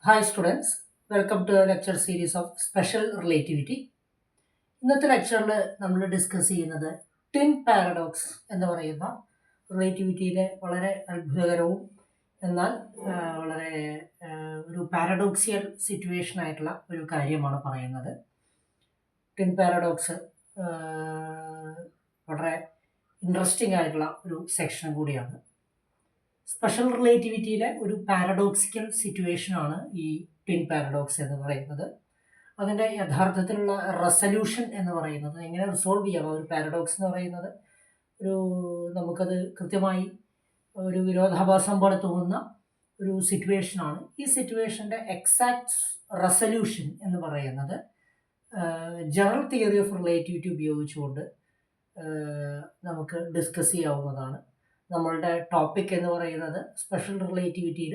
Hi students, welcome to a lecture series of Special Relativity. ഇന്നത്തെ ലെക്ചറിൽ നമ്മൾ discuss ചെയ്യുന്നത് ട്വിൻ പാരഡോക്സ് എന്ന് പറയുന്ന റിലേറ്റിവിറ്റിയിലെ വളരെ അത്ഭുതകരവും എന്നാൽ വളരെ ഒരു പാരഡോക്സിയൽ സിറ്റുവേഷൻ ആയിട്ടുള്ള ഒരു കാര്യമാണ് പറയുന്നത്. ട്വിൻ പാരഡോക്സ് വളരെ ഇൻട്രസ്റ്റിംഗ് ആയിട്ടുള്ള ഒരു സെക്ഷൻ കൂടിയാണ്. സ്പെഷ്യൽ റിലേറ്റിവിറ്റിയിലെ ഒരു പാരഡോക്സിക്കൽ സിറ്റുവേഷനാണ് ഈ ട്വിൻ പാരഡോക്സ് എന്ന് പറയുന്നത്. അതിൻ്റെ യഥാർത്ഥത്തിലുള്ള റെസല്യൂഷൻ എന്ന് പറയുന്നത് എങ്ങനെ റിസോൾവ് ചെയ്യാം ഒരു പാരഡോക്സ് എന്ന് പറയുന്നത് നമുക്കത് കൃത്യമായി ഒരു വിരോധാഭാസം പോലെ തോന്നുന്ന ഒരു സിറ്റുവേഷനാണ്. ഈ സിറ്റുവേഷൻ്റെ എക്സാക്ട് റെസല്യൂഷൻ എന്ന് പറയുന്നത് ജനറൽ തിയറി ഓഫ് റിലേറ്റിവിറ്റി ഉപയോഗിച്ചുകൊണ്ട് നമുക്ക് ഡിസ്കസ് ചെയ്യാവുന്നതാണ്. നമ്മളുടെ ടോപ്പിക് എന്ന് പറയുന്നത് സ്പെഷ്യൽ റിലേറ്റിവിറ്റിയിൽ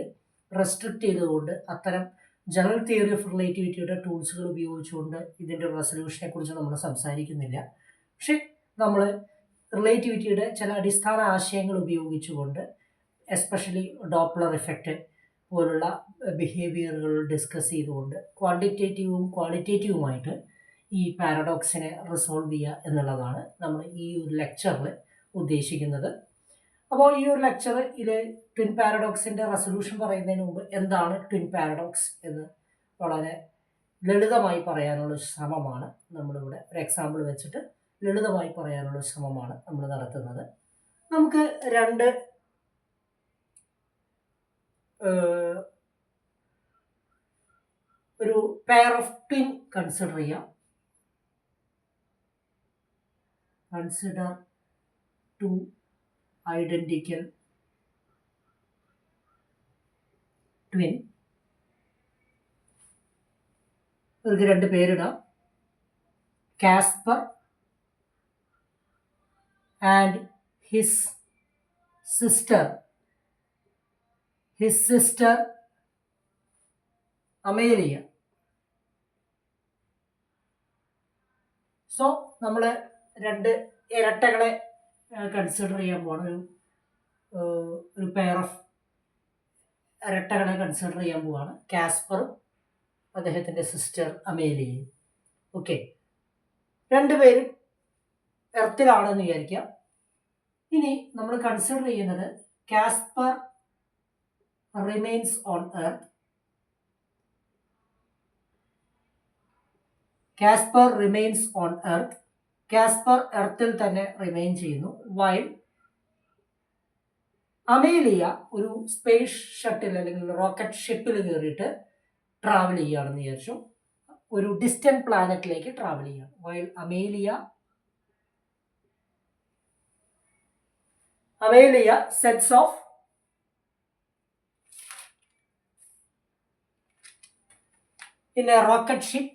റെസ്ട്രിക്റ്റ് ചെയ്തുകൊണ്ട് അത്തരം ജനറൽ തിയറി ഓഫ് റിലേറ്റിവിറ്റിയുടെ ടൂൾസുകൾ ഉപയോഗിച്ചുകൊണ്ട് ഇതിൻ്റെ റെസല്യൂഷനെ കുറിച്ച് നമ്മൾ സംസാരിക്കുന്നില്ല. പക്ഷേ നമ്മൾ റിലേറ്റിവിറ്റിയുടെ ചില അടിസ്ഥാന ആശയങ്ങൾ ഉപയോഗിച്ചുകൊണ്ട് എസ്പെഷ്യലി ഡോപ്ലർ എഫക്റ്റ് പോലുള്ള ബിഹേവിയറുകൾ ഡിസ്കസ് ചെയ്തുകൊണ്ട് ക്വാണ്ടിറ്റേറ്റീവും ക്വാളിറ്റേറ്റീവുമായിട്ട് ഈ പാരഡോക്സിനെ റിസോൾവ് ചെയ്യുക എന്നുള്ളതാണ് നമ്മൾ ഈ ഒരു ലെക്ചറിൽ ഉദ്ദേശിക്കുന്നത്. അപ്പോൾ ഈ ഒരു ലെക്ചറിൽ ട്വിൻ പാരഡോക്സിൻ്റെ റെസൊല്യൂഷൻ പറയുന്നതിന് മുമ്പ് എന്താണ് ട്വിൻ പാരഡോക്സ് എന്ന് വളരെ ലളിതമായി പറയാനുള്ള ശ്രമമാണ് നമ്മളിവിടെ ഒരു എക്സാമ്പിൾ വെച്ചിട്ട് ലളിതമായി പറയാനുള്ള ശ്രമമാണ് നമ്മൾ നടത്തുന്നത്. നമുക്ക് രണ്ട് ഒരു പെയർ ഓഫ് ട്വിൻ കൺസിഡർ ചെയ്യാം. Consider two identical twin. ഇവർക്ക് രണ്ട് പേരിടാം, Casper and his sister Amelia. So നമ്മൾ രണ്ട് ഇരട്ടകളെ കൺസിഡർ ചെയ്യാൻ പോവാണ്. ഒരു പെയർ ഓഫ് ഇരട്ടകളെ കൺസിഡർ ചെയ്യാൻ പോവാണ്, കാസ്പറും അദ്ദേഹത്തിൻ്റെ സിസ്റ്റർ അമേലിയയും. ഓക്കെ, രണ്ടുപേരും എർത്തിലാണെന്ന് വിചാരിക്കാം. ഇനി നമ്മൾ കൺസിഡർ ചെയ്യുന്നത് Casper remains on earth. Casper remains on earth. Casper എർത്തിൽ തന്നെ റിമെയിൻ ചെയ്യുന്നു. വൈൽ അമേലിയ ഒരു സ്പേസ് ഷട്ടിൽ അല്ലെങ്കിൽ റോക്കറ്റ് ഷിപ്പിൽ കയറിയിട്ട് ട്രാവൽ ചെയ്യുകയാണെന്ന് വിചാരിച്ചു, ഒരു ഡിസ്റ്റന്റ് പ്ലാനറ്റിലേക്ക് ട്രാവൽ ചെയ്യുകയാണ്. While Amelia sets off in a rocket ship.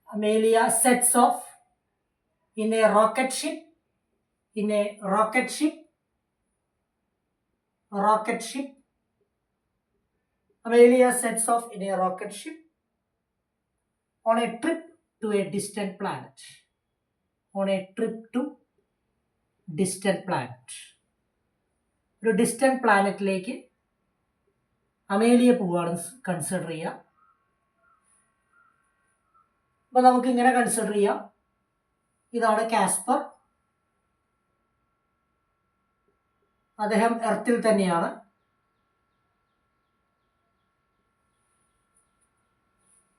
Amelia sets off in a rocket ship. Amelia sets off in a rocket ship on a trip to a distant planet. ഒരു distant പ്ലാനറ്റിലേക്ക് Amelia പോവാണ് consider ചെയ്യുക. അപ്പോൾ നമുക്ക് ഇങ്ങനെ consider ചെയ്യാം, ഇതാണ് Casper, അദ്ദേഹം എർത്തിൽ തന്നെയാണ്.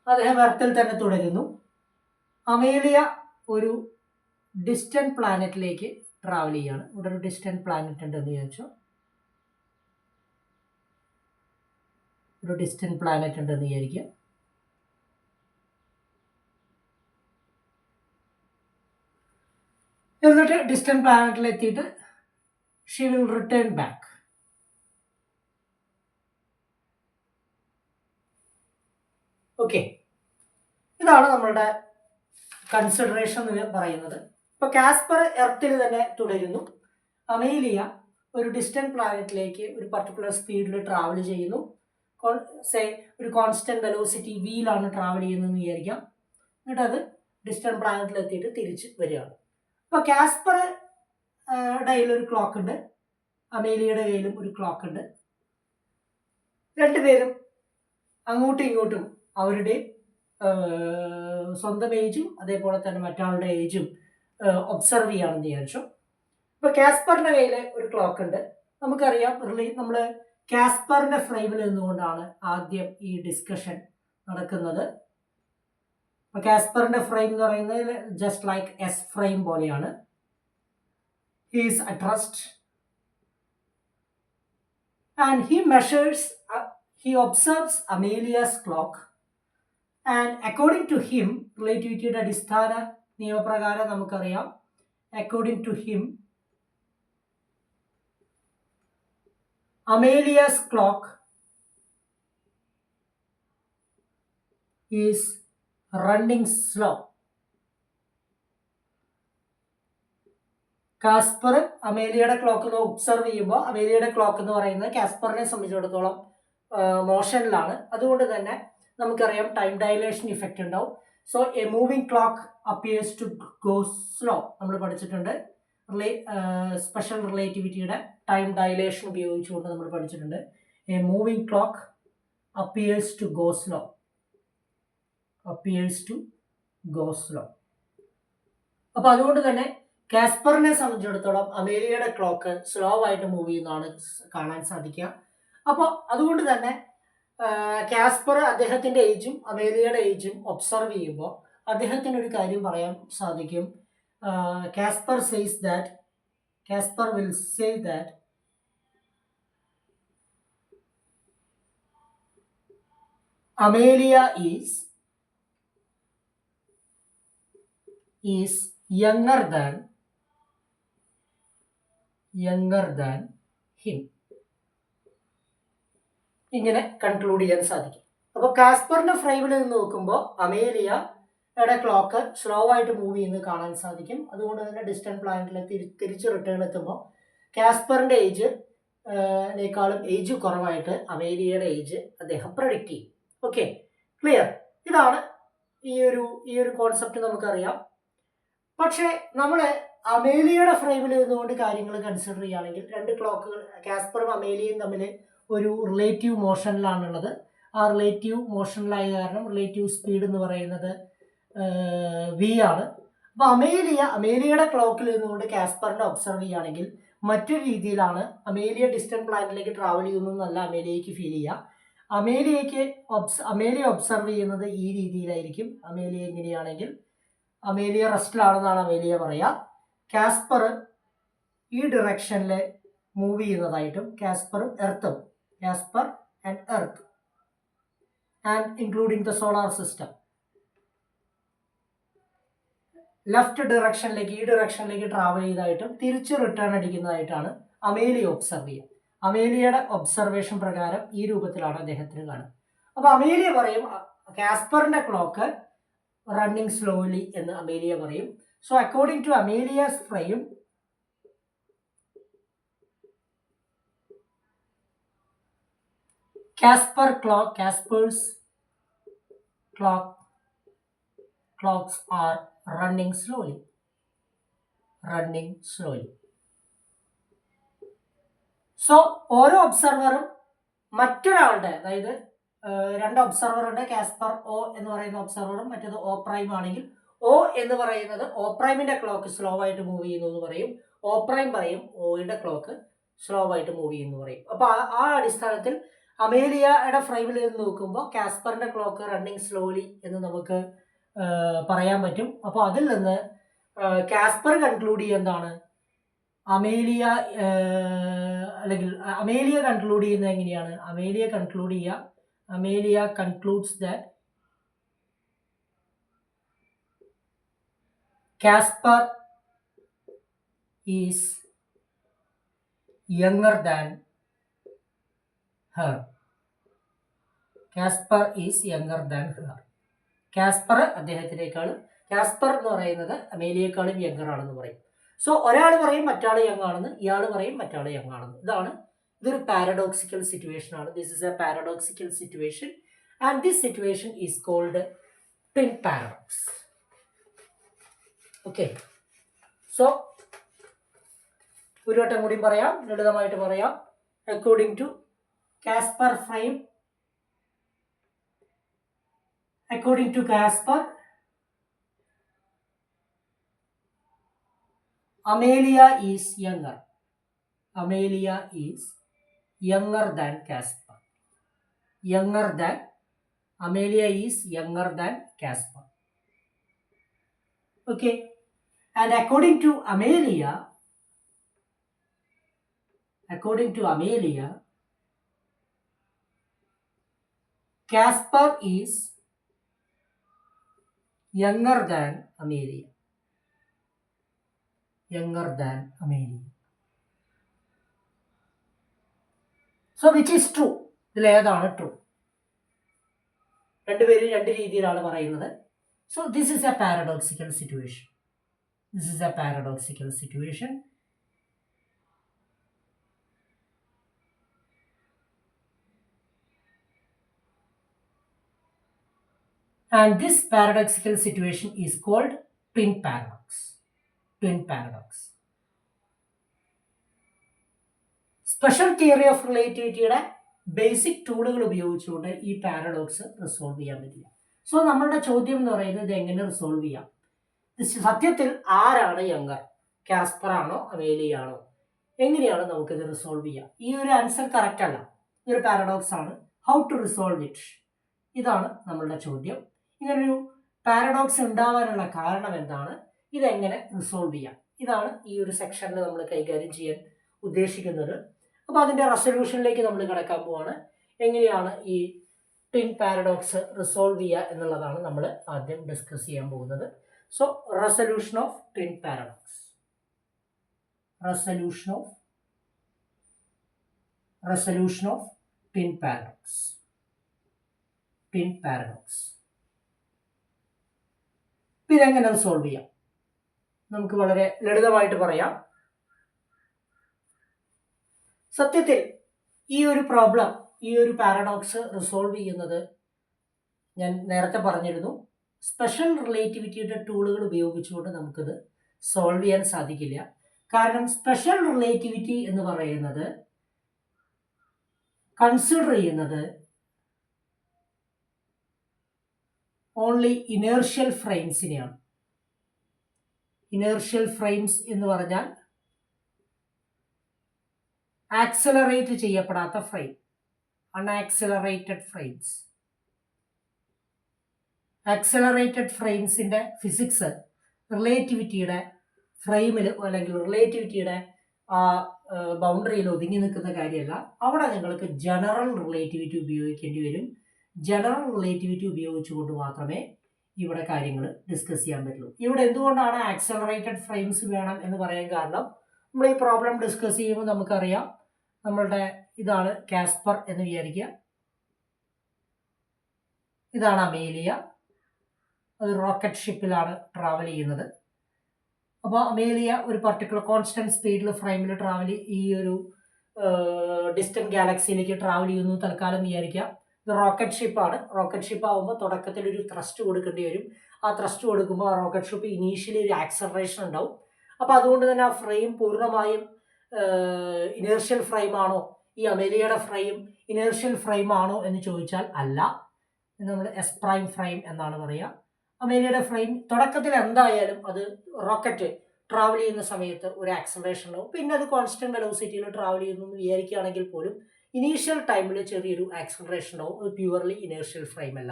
അദ്ദേഹം എർത്തിൽ തന്നെ തുടരുന്നു. അമേലിയ ഒരു ഡിസ്റ്റന്റ് പ്ലാനറ്റിലേക്ക് ട്രാവൽ ചെയ്യാണ്. ഇവിടെ ഒരു ഡിസ്റ്റന്റ് പ്ലാനറ്റ് ഉണ്ടെന്ന് വിചാരിച്ചു. ഒരു ഡിസ്റ്റന്റ് പ്ലാനറ്റ് ഉണ്ടെന്ന് വിചാരിക്കുക. എന്നിട്ട് ഡിസ്റ്റന്റ് പ്ലാനറ്റിൽ എത്തിയിട്ട് she will return back. Okay, ഇതാണ് നമ്മളുടെ കൺസിഡറേഷൻ എന്ന് പറയുന്നത്. ഇപ്പൊ കാസ്പർ എർത്തിൽ തന്നെ തുടരുന്നു. അമേലിയ ഒരു ഡിസ്റ്റന്റ് പ്ലാനറ്റിലേക്ക് ഒരു പർട്ടിക്കുലർ സ്പീഡിൽ ട്രാവൽ ചെയ്യുന്നു. ഒരു കോൺസ്റ്റന്റ് വെലോസിറ്റി വീലാണ് ട്രാവൽ ചെയ്യുന്നതെന്ന് വിചാരിക്കാം. എന്നിട്ട് അത് ഡിസ്റ്റന്റ് പ്ലാനറ്റിൽ എത്തിയിട്ട് തിരിച്ച് വരികയാണ്. അപ്പോൾ കാസ്പർ കയ്യിൽ ഒരു ക്ലോക്ക് ഉണ്ട്, അമേലിയയുടെ കയ്യിലും ഒരു ക്ലോക്ക് ഉണ്ട്. രണ്ടുപേരും അങ്ങോട്ടും ഇങ്ങോട്ടും അവരുടെ സ്വന്തം ഏജും അതേപോലെ തന്നെ മറ്റാളുടെ ഏജും ഒബ്സർവ് ചെയ്യാണെന്ന് വിചാരിച്ചു. ഇപ്പോൾ കാസ്പറിൻ്റെ കയ്യിൽ ഒരു ക്ലോക്ക് ഉണ്ട്. നമുക്കറിയാം നമ്മൾ കാസ്പറിൻ്റെ ഫ്രെയിമിൽ നിന്നുകൊണ്ടാണ് ആദ്യം ഈ ഡിസ്കഷൻ നടക്കുന്നത്. അപ്പോൾ കാസ്പറിൻ്റെ ഫ്രെയിം എന്ന് പറയുന്നത് ജസ്റ്റ് ലൈക്ക് എസ് ഫ്രെയിം പോലെയാണ്. He is addressed and he observes Amelia's clock, and according to him, റിലേറ്റിവിറ്റിയുടെ അടിസ്ഥാന നിയമപ്രകാരം നമുക്കറിയാം, according to him, Amelia's clock is running slow. Casper അമേലിയയുടെ ക്ലോക്ക് ഒബ്സർവ് ചെയ്യുമ്പോൾ അമേലിയയുടെ ക്ലോക്ക് എന്ന് പറയുന്നത് കാസ്പറിനെ സംബന്ധിച്ചിടത്തോളം മോഷനിലാണ്. അതുകൊണ്ട് തന്നെ നമുക്കറിയാം ടൈം ഡയലേഷൻ ഇഫക്റ്റ് ഉണ്ടാവും. So a moving clock appears to go slow നമ്മൾ പഠിച്ചിട്ടുണ്ട്. സ്പെഷ്യൽ റിലേറ്റിവിറ്റിയുടെ ടൈം ഡയലേഷൻ ഉപയോഗിച്ചുകൊണ്ട് നമ്മൾ പഠിച്ചിട്ടുണ്ട്. A moving clock appears to go slow. അപ്പോൾ അതുകൊണ്ട് തന്നെ കാസ്പറിനെ സംബന്ധിച്ചിടത്തോളം അമേലിയയുടെ ക്ലോക്ക് സ്ലോ ആയിട്ട് മൂവ് ചെയ്യുന്നതാണ് കാണാൻ സാധിക്കുക. അപ്പോൾ അതുകൊണ്ട് തന്നെ കാസ്പർ അദ്ദേഹത്തിൻ്റെ ഏജും അമേലിയയുടെ ഏജും ഒബ്സർവ് ചെയ്യുമ്പോൾ അദ്ദേഹത്തിന് ഒരു കാര്യം പറയാൻ സാധിക്കും. Casper will say that Amelia is younger than him. ഇങ്ങനെ കൺക്ലൂഡ് ചെയ്യാൻ സാധിക്കും. അപ്പോൾ കാസ്പറിന്റെ ഫ്രെയിമിൽ നിന്ന് നോക്കുമ്പോൾ അമേലിയയുടെ ക്ലോക്ക് സ്ലോ ആയിട്ട് മൂവ് ചെയ്യുന്നത് കാണാൻ സാധിക്കും. അതുകൊണ്ട് തന്നെ ഡിസ്റ്റന്റ് പ്ലാനറ്റിൽ തിരിച്ച് റിട്ടേൺ എത്തുമ്പോൾ കാസ്പറിന്റെ ഏജിനേക്കാളും ഏജ് കുറവായിട്ട് അമേലിയയുടെ ഏജ് അദ്ദേഹം പ്രഡിക്റ്റ് ചെയ്യും. Okay, clear? ഇതാണ് ഈ ഒരു കോൺസെപ്റ്റ് നമുക്കറിയാം. പക്ഷേ നമ്മൾ അമേലിയയുടെ ഫ്രെയിമിൽ നിന്നുകൊണ്ട് കാര്യങ്ങൾ കൺസിഡർ ചെയ്യുകയാണെങ്കിൽ രണ്ട് ക്ലോക്കുകൾ കാസ്പറും അമേലിയയും തമ്മിൽ ഒരു റിലേറ്റീവ് മോഷനിലാണുള്ളത്. ആ റിലേറ്റീവ് മോഷനിലായ കാരണം റിലേറ്റീവ് സ്പീഡ് എന്ന് പറയുന്നത് v ആണ്. അപ്പോൾ അമേലിയയുടെ ക്ലോക്കിൽ നിന്നുകൊണ്ട് കാസ്പറിനെ ഒബ്സർവ് ചെയ്യുകയാണെങ്കിൽ മറ്റൊരു രീതിയിലാണ് അമേലിയ ഡിസ്റ്റന്റ് പ്ലാനറ്റിലേക്ക് ട്രാവൽ ചെയ്യുന്നതെന്നല്ല അമേലിയയ്ക്ക് ഫീൽ ചെയ്യുക. അമേലിയ ഒബ്സർവ് ചെയ്യുന്നത് ഈ രീതിയിലായിരിക്കും. അമേലിയ എങ്ങനെയാണെങ്കിൽ അമേലിയ റെസ്റ്റിലാണെന്നാണ് അമേലിയ പറയുക. കാസ്പർ ഈ ഡിറക്ഷനിൽ മൂവ് ചെയ്യുന്നതായിട്ടും Casper and earth and including the solar system left ഡിറക്ഷനിലേക്ക് ഈ ഡിറക്ഷനിലേക്ക് ട്രാവൽ ചെയ്തതായിട്ടും തിരിച്ച് റിട്ടേൺ അടിക്കുന്നതായിട്ടാണ് അമേലിയ ഒബ്സർവ് ചെയ്യുക. അമേലിയയുടെ ഒബ്സർവേഷൻ പ്രകാരം ഈ രൂപത്തിലാണ് അദ്ദേഹത്തിന് കാണുക. അപ്പോൾ അമേലിയ പറയും കാസ്പറിന്റെ ക്ലോക്ക് running slowly എന്ന് അമേലിയ പറയും. So according to Amelia's frame, Casper's clocks are running slowly. So ഓരോ ഒബ്സർവറും മറ്റൊരാളുടെ, അതായത് രണ്ട് ഒബ്സർവർ ഉണ്ട്. കാസ്പർ O എന്ന് പറയുന്ന ഒബ്സർവറും മറ്റേത് O പ്രൈം ആണെങ്കിൽ O എന്ന് പറയുന്നത് O പ്രൈമിന്റെ ക്ലോക്ക് സ്ലോ ആയിട്ട് മൂവ് ചെയ്യുന്നു എന്ന് പറയും. O പ്രൈം പറയും Oയുടെ ക്ലോക്ക് സ്ലോ ആയിട്ട് മൂവ് ചെയ്യുന്നു പറയും. അപ്പോൾ ആ അടിസ്ഥാനത്തിൽ അമേലിയയുടെ ഫ്രെയിമിൽ നിന്ന് നോക്കുമ്പോൾ കാസ്പറിന്റെ ക്ലോക്ക് റണ്ണിങ് സ്ലോലി എന്ന് നമുക്ക് പറയാൻ പറ്റും. അപ്പോൾ അതിൽ നിന്ന് കാസ്പർ കൺക്ലൂഡ് ചെയ്യുക എന്താണ്, അമേലിയ കൺക്ലൂഡ് ചെയ്യുന്നത് എങ്ങനെയാണ്? Amelia concludes that Caspar is younger than her. Casper അദ്ദേഹത്തിനേക്കാളും, കാസ്പർ എന്ന് പറയുന്നത് അമേലിയേക്കാളും യങ്ങർ ആണെന്ന് പറയും. സോ ഒരാൾ പറയും മറ്റാൾ യങ് ആണെന്ന്, ഇയാൾ പറയും മറ്റാൾ യങ് ആണെന്ന്. ഇതൊരു പാരഡോക്സിക്കൽ സിറ്റുവേഷൻ ആണ്. This is a paradoxical situation and this situation is called twin paradox. Okay, so ഒരു വട്ടം കൂടി പറയാം, ലളിതമായിട്ട് പറയാം. According to Caspar frame, according to Caspar, Amelia is younger. Amelia is younger than Caspar. Younger than, Amelia is younger than Caspar. Okay, and according to Amelia, Caspar is younger than Amelia. Younger than Amelia. So which is true? ഇതിൽ ഏതാണ് true? രണ്ടുപേരും രണ്ട് രീതിയിലാണ് പറയുന്നത്. So this is a paradoxical situation. This is a paradoxical situation. And this paradoxical situation is called twin paradox. Twin paradox. Special theory of റിലേറ്റിവിറ്റിയുടെ basic ടൂളുകൾ ഉപയോഗിച്ചുകൊണ്ട് ഈ പാരഡോക്സ് റിസോൾവ് ചെയ്യാൻ പറ്റില്ല. സോ നമ്മളുടെ ചോദ്യം എന്ന് പറയുന്നത് ഇത് എങ്ങനെ റിസോൾവ് ചെയ്യാം? സത്യത്തിൽ ആരാണ് യങ്ങർ? കാസ്പർ ആണോ അമേലിയ ആണോ? എങ്ങനെയാണ് നമുക്കിത് റിസോൾവ് ചെയ്യാം? ഈ ഒരു ആൻസർ കറക്റ്റ് അല്ല, ഇതൊരു പാരഡോക്സ് ആണ്. How to resolve it? ഇതാണ് നമ്മളുടെ ചോദ്യം. ഇങ്ങനൊരു പാരഡോക്സ് ഉണ്ടാവാനുള്ള കാരണം എന്താണ്? ഇതെങ്ങനെ റിസോൾവ് ചെയ്യാം? ഇതാണ് ഈ ഒരു സെക്ഷനിൽ നമ്മൾ കൈകാര്യം ചെയ്യാൻ ഉദ്ദേശിക്കുന്നത്. അപ്പോൾ അതിൻ്റെ റെസൊല്യൂഷനിലേക്ക് നമ്മൾ കിടക്കാൻ പോവാണ്. എങ്ങനെയാണ് ഈ ട്വിൻ പാരഡോക്സ് റിസോൾവ് ചെയ്യുക എന്നുള്ളതാണ് നമ്മൾ ആദ്യം ഡിസ്കസ് ചെയ്യാൻ പോകുന്നത്. So resolution of twin paradox. Resolution of twin paradox. Twin paradox ഇതെങ്ങനെ റിസോൾവ് ചെയ്യാം? നമുക്ക് വളരെ ലളിതമായിട്ട് പറയാം. സത്യത്തിൽ ഈ ഒരു പ്രോബ്ലം, ഈ ഒരു പാരഡോക്സ് റിസോൾവ് ചെയ്യുന്നത് ഞാൻ നേരത്തെ പറഞ്ഞിരുന്നു, സ്പെഷ്യൽ റിലേറ്റിവിറ്റിയുടെ ടൂളുകൾ ഉപയോഗിച്ചുകൊണ്ട് നമുക്കിത് സോൾവ് ചെയ്യാൻ സാധിക്കില്ല. കാരണം സ്പെഷ്യൽ റിലേറ്റിവിറ്റി എന്ന് പറയുന്നത് കൺസിഡർ ചെയ്യുന്നത് ഓൺലി ഇനേർഷ്യൽ ഫ്രെയിംസിനെയാണ്. ഇനേർഷ്യൽ ഫ്രെയിംസ് എന്ന് പറഞ്ഞാൽ ആക്സലറേറ്റ് ചെയ്യപ്പെടാത്ത ഫ്രെയിം, അൺആക്സലറേറ്റഡ് ഫ്രെയിംസ്. ആക്സലറേറ്റഡ് ഫ്രെയിംസിന്റെ ഫിസിക്സ് റിലേറ്റിവിറ്റിയുടെ ഫ്രെയിമിൽ അല്ലെങ്കിൽ റിലേറ്റിവിറ്റിയുടെ ബൗണ്ടറിയിൽ ഒതുങ്ങി നിൽക്കുന്ന കാര്യമല്ല. അവിടെ നിങ്ങൾക്ക് ജനറൽ റിലേറ്റിവിറ്റി ഉപയോഗിക്കേണ്ടി വരും. ജനറൽ റിലേറ്റിവിറ്റി ഉപയോഗിച്ചുകൊണ്ട് മാത്രമേ ഇവിടെ കാര്യങ്ങൾ ഡിസ്കസ് ചെയ്യാൻ പറ്റുള്ളൂ. ഇവിടെ എന്തുകൊണ്ടാണ് ആക്സലറേറ്റഡ് ഫ്രെയിംസ് വേണം എന്ന് പറയാൻ കാരണം, നമ്മൾ ഈ പ്രോബ്ലം ഡിസ്കസ് ചെയ്യുമ്പോൾ നമുക്കറിയാം, നമ്മളുടെ ഇതാണ് കാസ്പർ എന്ന് വിചാരിക്കുക, ഇതാണ് അമേലിയ, അത് റോക്കറ്റ് ഷിപ്പിലാണ് ട്രാവൽ ചെയ്യുന്നത്. അപ്പോൾ അമേലിയ ഒരു പർട്ടിക്കുലർ കോൺസ്റ്റന്റ് സ്പീഡിൽ ഫ്രെയിമിൽ ട്രാവൽ, ഈ ഒരു ഡിസ്റ്റന്റ് ഗാലക്സിയിലേക്ക് ട്രാവൽ ചെയ്യുന്നു തൽക്കാലം വിചാരിക്കാം. ഇത് റോക്കറ്റ് ഷിപ്പാണ്. റോക്കറ്റ് ഷിപ്പ് ആകുമ്പോൾ തുടക്കത്തിൽ ഒരു ത്രസ്റ്റ് കൊടുക്കേണ്ടി വരും. ആ ത്രസ്റ്റ് കൊടുക്കുമ്പോൾ ആ റോക്കറ്റ് ഷിപ്പ് ഇനീഷ്യലി ഒരു ആക്സലറേഷൻ ഉണ്ടാവും. അപ്പോൾ അതുകൊണ്ട് തന്നെ ആ ഫ്രെയിം പൂർണ്ണമായും ഇനേർഷ്യൽ ഫ്രെയിം ആണോ? ഈ അമേലിയയുടെ ഫ്രെയിം ഇനേർഷ്യൽ ഫ്രെയിം ആണോ എന്ന് ചോദിച്ചാൽ അല്ല. നമ്മൾ എസ് പ്രൈം ഫ്രെയിം എന്നാണ് പറയുക. അമേലിയയുടെ ഫ്രെയിം തുടക്കത്തിൽ എന്തായാലും അത് റോക്കറ്റ് ട്രാവൽ ചെയ്യുന്ന സമയത്ത് ഒരു ആക്സലറേഷൻ ഉണ്ടാവും. പിന്നെ അത് കോൺസ്റ്റന്റ് വെലോസിറ്റിയിൽ ട്രാവൽ ചെയ്യുന്നു എന്ന് വിചാരിക്കുകയാണെങ്കിൽ പോലും ഇനീഷ്യൽ ടൈമിൽ ചെറിയൊരു ആക്സലറേഷൻ ഉണ്ടാവും. അത് പ്യുവർലി ഇനേർഷ്യൽ ഫ്രെയിം അല്ല.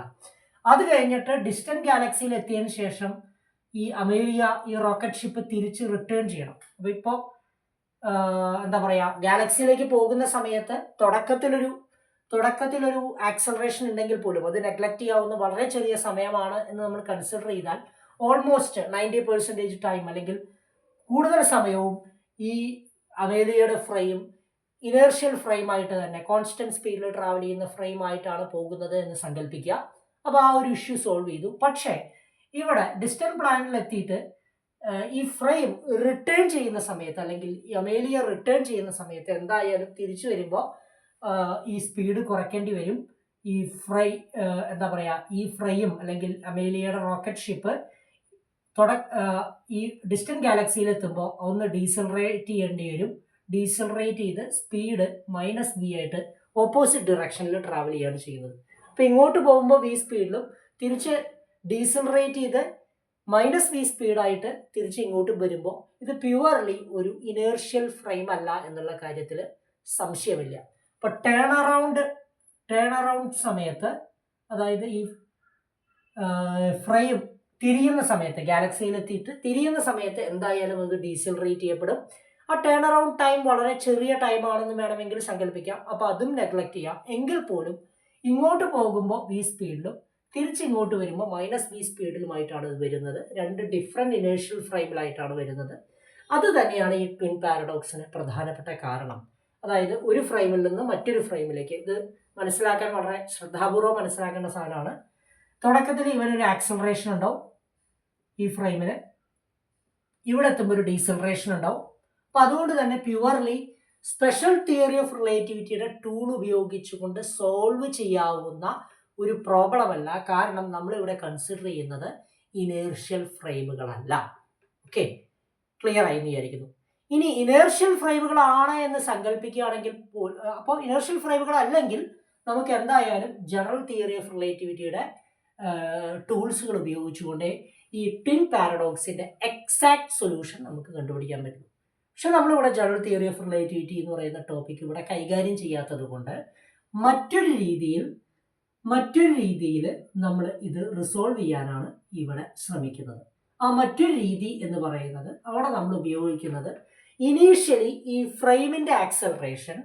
അത് കഴിഞ്ഞിട്ട് ഡിസ്റ്റന്റ് ഗാലക്സിയിൽ എത്തിയതിന് ശേഷം ഈ അമേലിയ, ഈ റോക്കറ്റ് ഷിപ്പ് തിരിച്ച് റിട്ടേൺ ചെയ്യണം. അപ്പോൾ ഇപ്പോൾ എന്താ പറയുക, ഗാലക്സിയിലേക്ക് പോകുന്ന സമയത്ത് തുടക്കത്തിലൊരു ആക്സലറേഷൻ ഉണ്ടെങ്കിൽ പോലും അത് നെഗ്ലക്ട് ചെയ്യാവുന്ന വളരെ ചെറിയ സമയമാണ് എന്ന് നമ്മൾ കൺസിഡർ ചെയ്താൽ ഓൾമോസ്റ്റ് 90% ടൈം അല്ലെങ്കിൽ കൂടുതൽ സമയവും ഈ അമേലിയയുടെ ഫ്രെയിം ഇനേർഷ്യൽ ഫ്രെയിം ആയിട്ട് തന്നെ കോൺസ്റ്റന്റ് സ്പീഡിൽ ട്രാവൽ ചെയ്യുന്ന ഫ്രെയിം ആയിട്ടാണ് പോകുന്നത് എന്ന് സങ്കല്പിക്കുക. അപ്പോൾ ആ ഒരു ഇഷ്യൂ സോൾവ് ചെയ്തു. പക്ഷേ ഇവിടെ ഡിസ്റ്റന്റ് പ്ലാനറ്റിൽ എത്തിയിട്ട് ഈ ഫ്രെയിം റിട്ടേൺ ചെയ്യുന്ന സമയത്ത്, അല്ലെങ്കിൽ ഈ അമേലിയ റിട്ടേൺ ചെയ്യുന്ന സമയത്ത് എന്തായാലും തിരിച്ചു വരുമ്പോൾ ഈ സ്പീഡ് കുറയ്ക്കേണ്ടി വരും. ഈ എന്താ പറയുക, ഈ ഫ്രെയിം അല്ലെങ്കിൽ അമേലിയയുടെ റോക്കറ്റ് ഷിപ്പ് ഈ ഡിസ്റ്റന്റ് ഗാലക്സിയിൽ എത്തുമ്പോൾ ഒന്ന് ഡീസലറേറ്റ് ചെയ്യേണ്ടി വരും. ഡീസലറേറ്റ് ചെയ്ത് സ്പീഡ് -v ആയിട്ട് ഓപ്പോസിറ്റ് ഡിറക്ഷനിൽ ട്രാവൽ ചെയ്യാണ് ചെയ്യുന്നത്. അപ്പോൾ ഇങ്ങോട്ട് പോകുമ്പോൾ v സ്പീഡിലും തിരിച്ച് ഡീസലറേറ്റ് ചെയ്ത് -v സ്പീഡായിട്ട് തിരിച്ച് ഇങ്ങോട്ട് വരുമ്പോൾ ഇത് പ്യുവർലി ഒരു ഇനേർഷ്യൽ ഫ്രെയിം അല്ല എന്നുള്ള കാര്യത്തിൽ സംശയമില്ല. അപ്പോൾ ടേൺ അറൗണ്ട് സമയത്ത്, അതായത് ഈ ഫ്രെയിം തിരിയുന്ന സമയത്ത്, ഗാലക്സിയിലെത്തിയിട്ട് തിരിയുന്ന സമയത്ത് എന്തായാലും അത് ഡീസലറേറ്റ് ചെയ്യപ്പെടും. ആ ടേൺ അറൗണ്ട് ടൈം വളരെ ചെറിയ ടൈമാണെന്ന് വേണമെങ്കിൽ സങ്കല്പിക്കാം. അപ്പോൾ അതും നെഗ്ലക്ട് ചെയ്യാം. എങ്കിൽ പോലും ഇങ്ങോട്ട് പോകുമ്പോൾ v സ്പീഡിലും തിരിച്ചിങ്ങോട്ട് വരുമ്പോൾ -v സ്പീഡിലുമായിട്ടാണ് ഇത് വരുന്നത്. രണ്ട് ഡിഫറെൻറ്റ് ഇനേർഷ്യൽ ഫ്രെയിമിലായിട്ടാണ് വരുന്നത്. അത് തന്നെയാണ് ഈ ട്വിൻ പാരഡോക്സിന് പ്രധാനപ്പെട്ട കാരണം. അതായത് ഒരു ഫ്രെയിമിൽ നിന്ന് മറ്റൊരു ഫ്രെയിമിലേക്ക്, ഇത് മനസ്സിലാക്കാൻ വളരെ ശ്രദ്ധാപൂർവ്വം മനസ്സിലാക്കേണ്ട സാധനമാണ്. തുടക്കത്തിൽ ഇവനൊരു ആക്സലറേഷൻ ഉണ്ടാവും, ഈ ഫ്രെയിമിന് ഇവിടെ എത്തുമ്പോൾ ഒരു ഡീസലറേഷൻ ഉണ്ടാവും. അപ്പം അതുകൊണ്ട് തന്നെ പ്യുവർലി സ്പെഷ്യൽ തിയറി ഓഫ് റിലേറ്റിവിറ്റിയുടെ ടൂൾ ഉപയോഗിച്ചുകൊണ്ട് സോൾവ് ചെയ്യാവുന്ന ഒരു പ്രോബ്ലം അല്ല. കാരണം നമ്മളിവിടെ കൺസിഡർ ചെയ്യുന്നത് ഇനേർഷ്യൽ ഫ്രെയിമുകളല്ല. ഓക്കെ, ക്ലിയർ ആയി എന്ന് വിചാരിക്കുന്നു. ഇനി ഇനേർഷ്യൽ ഫ്രെയിമുകളാണ് എന്ന് സങ്കല്പിക്കുകയാണെങ്കിൽ, അപ്പോൾ ഇനേർഷ്യൽ ഫ്രെയിമുകൾ അല്ലെങ്കിൽ നമുക്ക് എന്തായാലും ജനറൽ തിയറി ഓഫ് റിലേറ്റിവിറ്റിയുടെ ടൂൾസുകൾ ഉപയോഗിച്ചുകൊണ്ട് ഈ ട്വിൻ പാരഡോക്സിന്റെ എക്സാക്ട് സൊല്യൂഷൻ നമുക്ക് കണ്ടുപിടിക്കാൻ പറ്റും. പക്ഷെ നമ്മളിവിടെ ജനറൽ തിയറി ഓഫ് റിലേറ്റിവിറ്റി എന്ന് പറയുന്ന ടോപ്പിക് ഇവിടെ കൈകാര്യം ചെയ്യാത്തത് കൊണ്ട് മറ്റൊരു രീതിയിൽ നമ്മൾ ഇത് റിസോൾവ് ചെയ്യാനാണ് ഇവിടെ ശ്രമിക്കുന്നത്. ആ മറ്റൊരു രീതി എന്ന് പറയുന്നത്, അവിടെ നമ്മൾ ഉപയോഗിക്കുന്നത് ഇനീഷ്യലി ഈ ഫ്രെയിമിൻ്റെ ആക്സലറേഷൻ,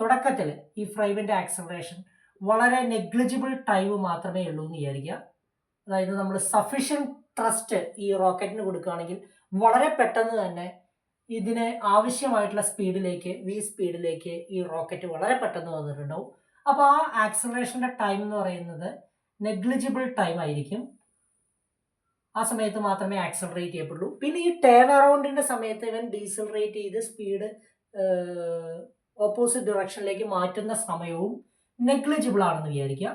തുടക്കത്തിൽ ഈ ഫ്രെയിമിൻ്റെ ആക്സലറേഷൻ വളരെ നെഗ്ലിജിബിൾ ടൈം മാത്രമേ ഉള്ളൂ എന്ന് വിചാരിക്കുക. അതായത് നമ്മൾ സഫിഷ്യൻറ്റ് ട്രസ്റ്റ് ഈ റോക്കറ്റിന് കൊടുക്കുകയാണെങ്കിൽ വളരെ പെട്ടെന്ന് തന്നെ ഇതിന് ആവശ്യമായിട്ടുള്ള സ്പീഡിലേക്ക്, v സ്പീഡിലേക്ക് ഈ റോക്കറ്റ് വളരെ പെട്ടെന്ന് വന്നിട്ടുണ്ടാവും. അപ്പോൾ ആ ആക്സലറേഷൻ്റെ ടൈം എന്ന് പറയുന്നത് നെഗ്ലിജിബിൾ ടൈം ആയിരിക്കും. ആ സമയത്ത് മാത്രമേ ആക്സലറേറ്റ് ചെയ്യപ്പെടുള്ളൂ. പിന്നെ ഈ ടേൺ അറൗണ്ടിൻ്റെ സമയത്ത് ഇവൻ ഡീസലറേറ്റ് ചെയ്ത് സ്പീഡ് ഓപ്പോസിറ്റ് ഡിറക്ഷനിലേക്ക് മാറ്റുന്ന സമയവും നെഗ്ലിജിബിൾ ആണെന്ന് വിചാരിക്കുക.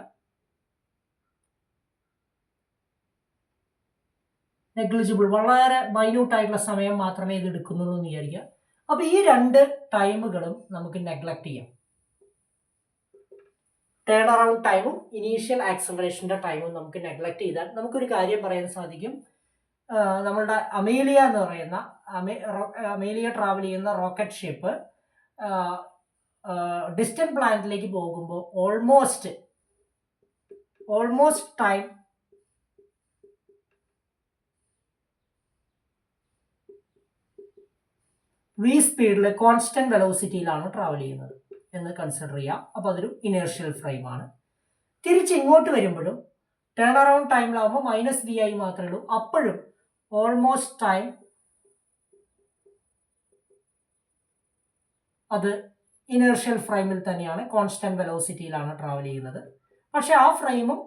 നെഗ്ലിജിബിൾ, വളരെ മൈന്യൂട്ട് ആയിട്ടുള്ള സമയം മാത്രമേ ഇത് എടുക്കുന്നുള്ളൂ എന്ന് വിചാരിക്കുക. അപ്പോൾ ഈ രണ്ട് ടൈമുകളും നമുക്ക് നെഗ്ലക്ട് ചെയ്യാം. ടേൺ അറൗണ്ട് ടൈമും ഇനീഷ്യൽ ആക്സലറേഷൻ്റെ ടൈമും നമുക്ക് നെഗ്ലക്ട് ചെയ്താൽ നമുക്കൊരു കാര്യം പറയാൻ സാധിക്കും. നമ്മളുടെ അമേലിയ എന്ന് പറയുന്ന അമേലിയ ട്രാവൽ ചെയ്യുന്ന റോക്കറ്റ് ഷിപ്പ് ഡിസ്റ്റന്റ് പ്ലാനറ്റിലേക്ക് പോകുമ്പോൾ ഓൾമോസ്റ്റ് ടൈം v സ്പീഡിൽ കോൺസ്റ്റന്റ് വെലോസിറ്റിയിലാണ് ട്രാവൽ ചെയ്യുന്നത് എന്ന് കൺസിഡർ ചെയ്യാം. അപ്പോൾ അതൊരു ഇനേർഷ്യൽ ഫ്രെയിമാണ്. തിരിച്ച് ഇങ്ങോട്ട് വരുമ്പോഴും ടേൺ അറൗണ്ട് ടൈമിലാവുമ്പോൾ -v ആയി മാത്രമേ ഉള്ളൂ. അപ്പോഴും ഓൾമോസ്റ്റ് ടൈം അത് ഇനേർഷ്യൽ ഫ്രെയിമിൽ തന്നെയാണ്, കോൺസ്റ്റന്റ് വെലോസിറ്റിയിലാണ് ട്രാവൽ ചെയ്യുന്നത്. പക്ഷെ ആ ഫ്രെയിമും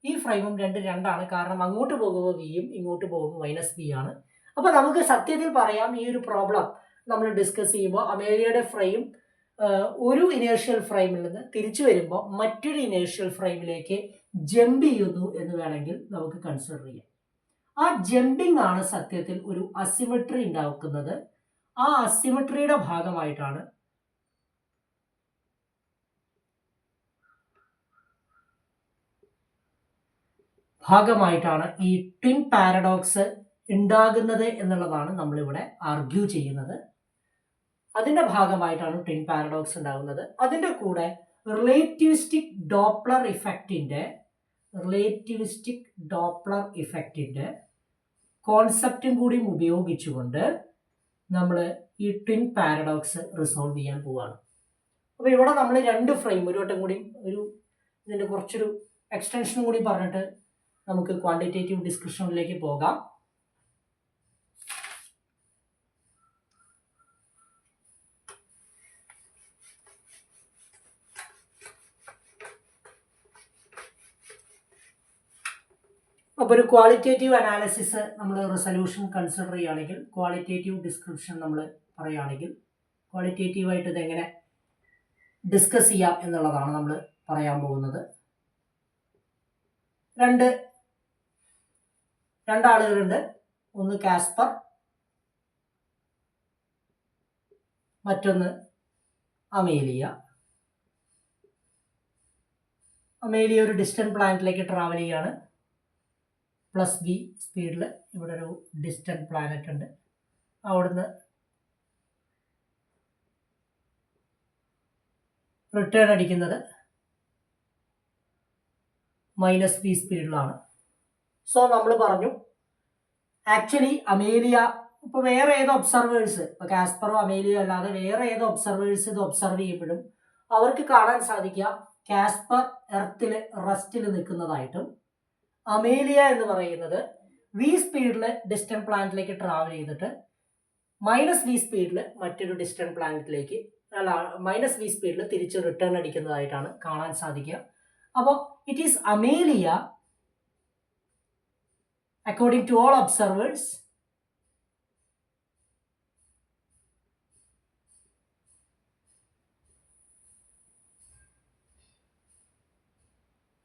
ഈ ഫ്രെയിമും രണ്ടാണ്. കാരണം അങ്ങോട്ട് പോകുമ്പോൾ വിയും ഇങ്ങോട്ട് പോകുമ്പോൾ -v ആണ്. അപ്പോൾ നമുക്ക് സത്യത്തിൽ പറയാം, ഈ ഒരു പ്രോബ്ലം നമ്മൾ ഡിസ്കസ് ചെയ്യുമ്പോൾ അമേരിയയുടെ ഫ്രെയിം ഒരു ഇനേർഷ്യൽ ഫ്രെയിമിൽ നിന്ന് തിരിച്ചു വരുമ്പോൾ മറ്റൊരു ഇനേർഷ്യൽ ഫ്രെയിമിലേക്ക് ജമ്പ് ചെയ്യുന്നു എന്ന് വേണമെങ്കിൽ നമുക്ക് കൺസിഡർ ചെയ്യാം. ആ ജമ്പിങ് ആണ് സത്യത്തിൽ ഒരു അസിമെട്രി ഉണ്ടാക്കുന്നത്. ആ അസിമെട്രിയുടെ ഭാഗമായിട്ടാണ് ഈ ട്വിൻ പാരഡോക്സ് ഉണ്ടാകുന്നത് എന്നുള്ളതാണ് നമ്മളിവിടെ ആർഗ്യൂ ചെയ്യുന്നത്. അതിൻ്റെ ഭാഗമായിട്ടാണ് ട്വിൻ പാരഡോക്സ് ഉണ്ടാകുന്നത്. അതിൻ്റെ കൂടെ റിലേറ്റിവിസ്റ്റിക് ഡോപ്ലർ ഇഫക്റ്റിൻ്റെ കോൺസെപ്റ്റും കൂടി ഉപയോഗിച്ചുകൊണ്ട് നമ്മൾ ഈ ട്വിൻ പാരഡോക്സ് റിസോൾവ് ചെയ്യാൻ പോവുകയാണ്. അപ്പോൾ ഇവിടെ നമ്മൾ രണ്ട് ഫ്രെയിം ഒരു വട്ടം കൂടി ഇതിൻ്റെ കുറച്ചൊരു എക്സ്റ്റൻഷൻ കൂടി പറഞ്ഞിട്ട് നമുക്ക് ക്വാണ്ടിറ്റേറ്റീവ് ഡിസ്കഷനിലേക്ക് പോകാം. അപ്പോൾ ഒരു ക്വാളിറ്റേറ്റീവ് അനാലിസിസ് നമ്മൾ റിസൊല്യൂഷൻ കൺസിഡർ ചെയ്യുകയാണെങ്കിൽ, ക്വാളിറ്റേറ്റീവ് ഡിസ്ക്രിപ്ഷൻ നമ്മൾ പറയുകയാണെങ്കിൽ, ക്വാളിറ്റേറ്റീവായിട്ട് ഇതെങ്ങനെ ഡിസ്കസ് ചെയ്യാം എന്നുള്ളതാണ് നമ്മൾ പറയാൻ പോകുന്നത്. രണ്ടാളുകളുണ്ട്. ഒന്ന് കാസ്പർ, മറ്റൊന്ന് അമേലിയ. അമേലിയ ഒരു ഡിസ്റ്റൻറ്റ് പ്ലാനറ്റിലേക്ക് ട്രാവൽ ചെയ്യാണ്. +v സ്പീഡിൽ. ഇവിടെ ഒരു ഡിസ്റ്റൻറ്റ് പ്ലാനറ്റ് ഉണ്ട്. അവിടുന്ന് റിട്ടേൺ അടിക്കുന്നത് -v സ്പീഡിലാണ്. സോ നമ്മൾ പറഞ്ഞു ആക്ച്വലി അമേലിയ ഇപ്പോൾ വേറെ ഏത് ഒബ്സർവേഴ്സ്, ഇപ്പോൾ കാസ്പറോ അമേലിയോ അല്ലാതെ വേറെ ഏത് ഒബ്സർവേഴ്സ് ഇത് ഒബ്സർവ് ചെയ്യുമ്പോഴും അവർക്ക് കാണാൻ സാധിക്കുക കാസ്പർ എർത്തിൽ റസ്റ്റിൽ നിൽക്കുന്നതായിട്ടും അമേലിയ എന്ന് പറയുന്നത് v സ്പീഡിൽ ഡിസ്റ്റൻറ്റ് പ്ലാനറ്റിലേക്ക് ട്രാവൽ ചെയ്തിട്ട് -v സ്പീഡിൽ മറ്റൊരു ഡിസ്റ്റൻറ്റ് പ്ലാനറ്റിലേക്ക് അല്ല -v സ്പീഡിൽ തിരിച്ച് റിട്ടേൺ അടിക്കുന്നതായിട്ടാണ് കാണാൻ സാധിക്കുക. അപ്പോൾ it is Amelia according to all observers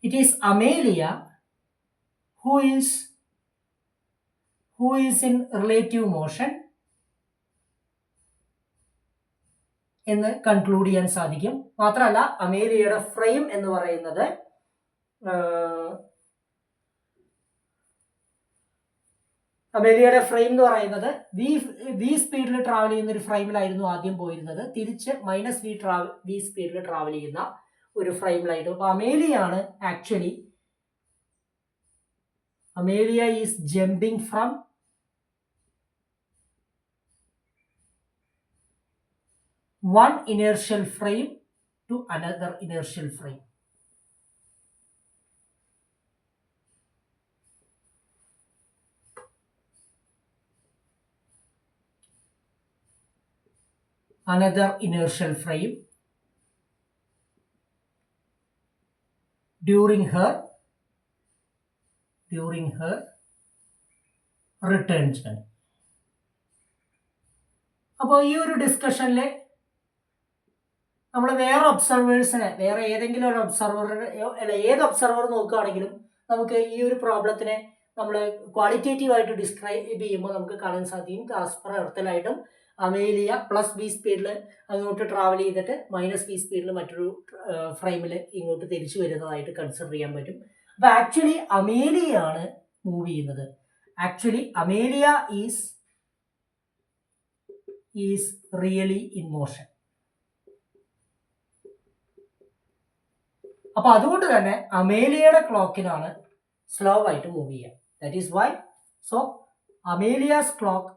it is Amelia who is in relative motion എന്ന് കൺക്ലൂഡ് ചെയ്യാൻ സാധിക്കും. മാത്രമല്ല അമേലിയയുടെ ഫ്രെയിം എന്ന് പറയുന്നത് അമേലിയയുടെ ഫ്രെയിം എന്ന് പറയുന്നത് v സ്പീഡിൽ ട്രാവൽ ചെയ്യുന്ന ഒരു ഫ്രെയിമിലായിരുന്നു ആദ്യം പോയിരുന്നത്. തിരിച്ച് -v സ്പീഡിൽ ട്രാവൽ ചെയ്യുന്ന ഒരു ഫ്രെയിമിലായിരുന്നു. അപ്പോൾ Amelia is jumping from one inertial frame to another inertial frame. Another inertial frame during her return journey. അപ്പോൾ ഈ ഒരു ഡിസ്കഷനിൽ നമ്മൾ വേറെ ഒബ്സർവേഴ്സിനെ വേറെ ഏതെങ്കിലും ഒരു ഏത് ഒബ്സർവർ നോക്കുകയാണെങ്കിലും നമുക്ക് ഈ ഒരു പ്രോബ്ലത്തിനെ നമ്മൾ ക്വാളിറ്റേറ്റീവായിട്ട് ഡിസ്ക്രൈബ് ചെയ്യുമ്പോൾ നമുക്ക് കാണാൻ സാധിക്കും കാസ്പർ എർത്തിലായിട്ടും അമേലിയ +v സ്പീഡിൽ അങ്ങോട്ട് ട്രാവൽ ചെയ്തിട്ട് -v സ്പീഡിൽ മറ്റൊരു ഫ്രെയിമിൽ ഇങ്ങോട്ട് തിരിച്ചു വരുന്നതായിട്ട് കൺസിഡർ ചെയ്യാൻ പറ്റും. അപ്പോൾ ആക്ച്വലി അമേലിയാണ് മൂവ് ചെയ്യുന്നത്. Actually Amelia is really in motion. അപ്പോൾ അതുകൊണ്ട് തന്നെ അമേലിയയുടെ ക്ലോക്കിനാണ് സ്ലോ ആയിട്ട് മൂവ് ചെയ്യുക. That is why so Amelia's clock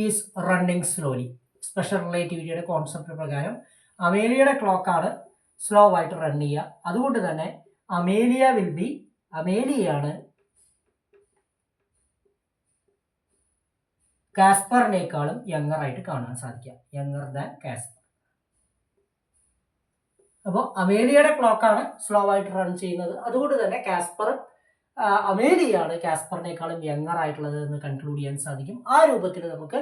is running slowly. Special റിലേറ്റിവിറ്റിയുടെ കോൺസെപ്റ്റ് പ്രകാരം അമേലിയയുടെ ക്ലോക്കാണ് സ്ലോ ആയിട്ട് റൺ ചെയ്യുക. അതുകൊണ്ട് തന്നെ അമേലിയയാണ് കാസ്പറിനേക്കാളും യങ്ങർ ആയിട്ട് കാണാൻ സാധിക്കുക, യങ്ങർ ദാൻ കാസ്പർ. അപ്പോൾ അമേലിയയുടെ ക്ലോക്കാണ് സ്ലോ ആയിട്ട് റൺ ചെയ്യുന്നത്. അതുകൊണ്ട് തന്നെ അമേലിയാണ് കാസ്പറിനേക്കാളും യങ്ങർ ആയിട്ടുള്ളത് എന്ന് കൺക്ലൂഡ് ചെയ്യാൻ സാധിക്കും. ആ രൂപത്തിൽ നമുക്ക്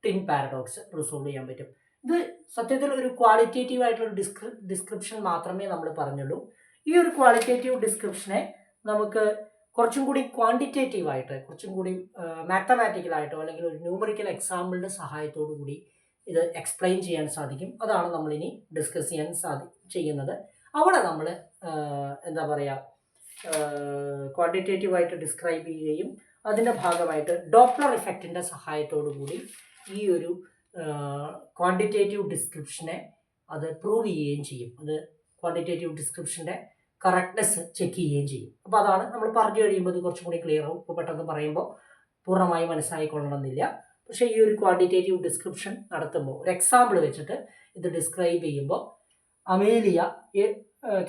ട്വിൻ പാരഡോക്സ് റിസോൾവ് ചെയ്യാൻ പറ്റും. ഇത് സത്യത്തിൽ ഒരു ക്വാളിറ്റേറ്റീവ് ആയിട്ടുള്ള ഡിസ്ക്രിപ്ഷൻ മാത്രമേ നമ്മൾ പറഞ്ഞുള്ളൂ. ഈ ഒരു ക്വാളിറ്റേറ്റീവ് ഡിസ്ക്രിപ്ഷനെ നമുക്ക് കുറച്ചും കൂടി ക്വാണ്ടിറ്റേറ്റീവായിട്ട്, കുറച്ചും കൂടി മാത്തമാറ്റിക്കലായിട്ടോ അല്ലെങ്കിൽ ഒരു ന്യൂമറിക്കൽ എക്സാമ്പിളിൻ്റെ സഹായത്തോടു കൂടി ഇത് എക്സ്പ്ലെയിൻ ചെയ്യാൻ സാധിക്കും. അതാണ് നമ്മളിനി ഡിസ്കസ് ചെയ്യാൻ ചെയ്യുന്നത്. അവിടെ നമ്മൾ എന്താ പറയുക, ക്വാണ്ടിറ്റേറ്റീവായിട്ട് ഡിസ്ക്രൈബ് ചെയ്യുകയും അതിൻ്റെ ഭാഗമായിട്ട് ഡോപ്ലർ ഇഫക്റ്റിൻ്റെ സഹായത്തോടു കൂടി ഈ ഒരു ക്വാണ്ടിറ്റേറ്റീവ് ഡിസ്ക്രിപ്ഷനെ അത് പ്രൂവ് ചെയ്യുകയും ചെയ്യും. അത് ക്വാണ്ടിറ്റേറ്റീവ് ഡിസ്ക്രിപ്ഷൻ്റെ കറക്റ്റ്നെസ് ചെക്ക് ചെയ്യുകയും ചെയ്യും. അപ്പോൾ അതാണ് നമ്മൾ പറഞ്ഞു കഴിയുമ്പോൾ ഇത് കുറച്ചും കൂടി ക്ലിയർ ആവും. ഇപ്പോൾ പെട്ടെന്ന് പറയുമ്പോൾ പൂർണ്ണമായി മനസ്സിലായിക്കൊള്ളണമെന്നില്ല. പക്ഷേ ഈ ഒരു ക്വാണ്ടിറ്റേറ്റീവ് ഡിസ്ക്രിപ്ഷൻ നടത്തുമ്പോൾ ഒരു എക്സാമ്പിൾ വെച്ചിട്ട് ഇത് ഡിസ്ക്രൈബ് ചെയ്യുമ്പോൾ അമേലിയ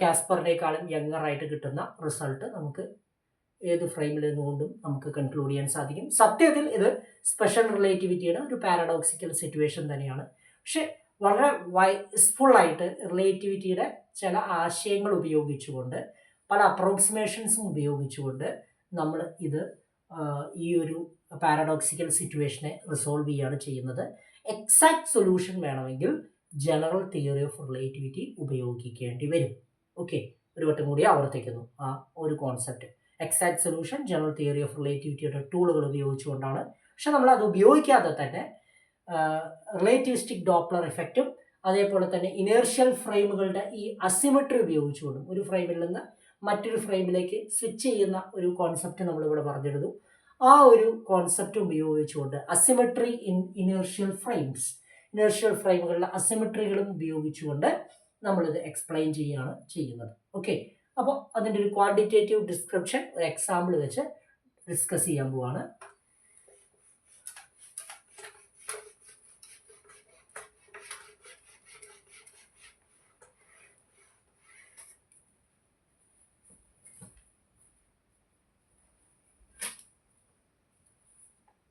കാസ്പറിനേക്കാളും യങ്ങറായിട്ട് കിട്ടുന്ന റിസൾട്ട് നമുക്ക് ഏത് ഫ്രെയിമിൽ നിന്നുകൊണ്ടും നമുക്ക് കൺക്ലൂഡ് ചെയ്യാൻ സാധിക്കും. സത്യത്തിൽ ഇത് സ്പെഷ്യൽ റിലേറ്റിവിറ്റിയുടെ ഒരു പാരഡോക്സിക്കൽ സിറ്റുവേഷൻ തന്നെയാണ്. പക്ഷെ വളരെ വൈസ്ഫുള്ളായിട്ട് റിലേറ്റിവിറ്റിയുടെ ചില ആശയങ്ങൾ ഉപയോഗിച്ചുകൊണ്ട്, പല അപ്രോക്സിമേഷൻസും ഉപയോഗിച്ചുകൊണ്ട് നമ്മൾ ഈ ഒരു പാരഡോക്സിക്കൽ സിറ്റുവേഷനെ റിസോൾവ് ചെയ്യുകയാണ് ചെയ്യുന്നത്. എക്സാക്ട് സൊല്യൂഷൻ വേണമെങ്കിൽ ജനറൽ തിയറി ഓഫ് റിലേറ്റിവിറ്റി ഉപയോഗിക്കേണ്ടി വരും. ഓക്കെ, ഒരു വട്ടം കൂടി ആവർത്തിക്കുന്നു ആ ഒരു concept. Exact solution general theory of റിലേറ്റിവിറ്റിയുടെ ടൂളുകൾ ഉപയോഗിച്ചുകൊണ്ടാണ്. പക്ഷെ നമ്മൾ അത് ഉപയോഗിക്കാതെ തന്നെ റിലേറ്റിവിസ്റ്റിക് ഡോപ്ലർ ഇഫക്റ്റും അതേപോലെ തന്നെ ഇനേർഷ്യൽ ഫ്രെയിമുകളുടെ ഈ അസിമെട്രി ഉപയോഗിച്ചുകൊണ്ടും ഒരു ഫ്രെയിമിൽ നിന്ന് മറ്റൊരു ഫ്രെയിമിലേക്ക് സ്വിച്ച് ചെയ്യുന്ന ഒരു കോൺസെപ്റ്റ് നമ്മളിവിടെ പറഞ്ഞിരുന്നു. ആ ഒരു കോൺസെപ്റ്റ് ഉപയോഗിച്ചുകൊണ്ട് asymmetry in inertial frames, inertial ഫ്രെയിമുകളിലെ അസിമെട്രികളും ഉപയോഗിച്ചുകൊണ്ട് നമ്മളിത് എക്സ്പ്ലെയിൻ ചെയ്യുകയാണ് ചെയ്യുന്നത്. ഓക്കെ, അപ്പോൾ അതിൻ്റെ ഒരു ക്വാണ്ടിറ്റേറ്റീവ് ഡിസ്ക്രിപ്ഷൻ ഒരു എക്സാമ്പിൾ വെച്ച് ഡിസ്കസ് ചെയ്യാൻ പോവാണ്.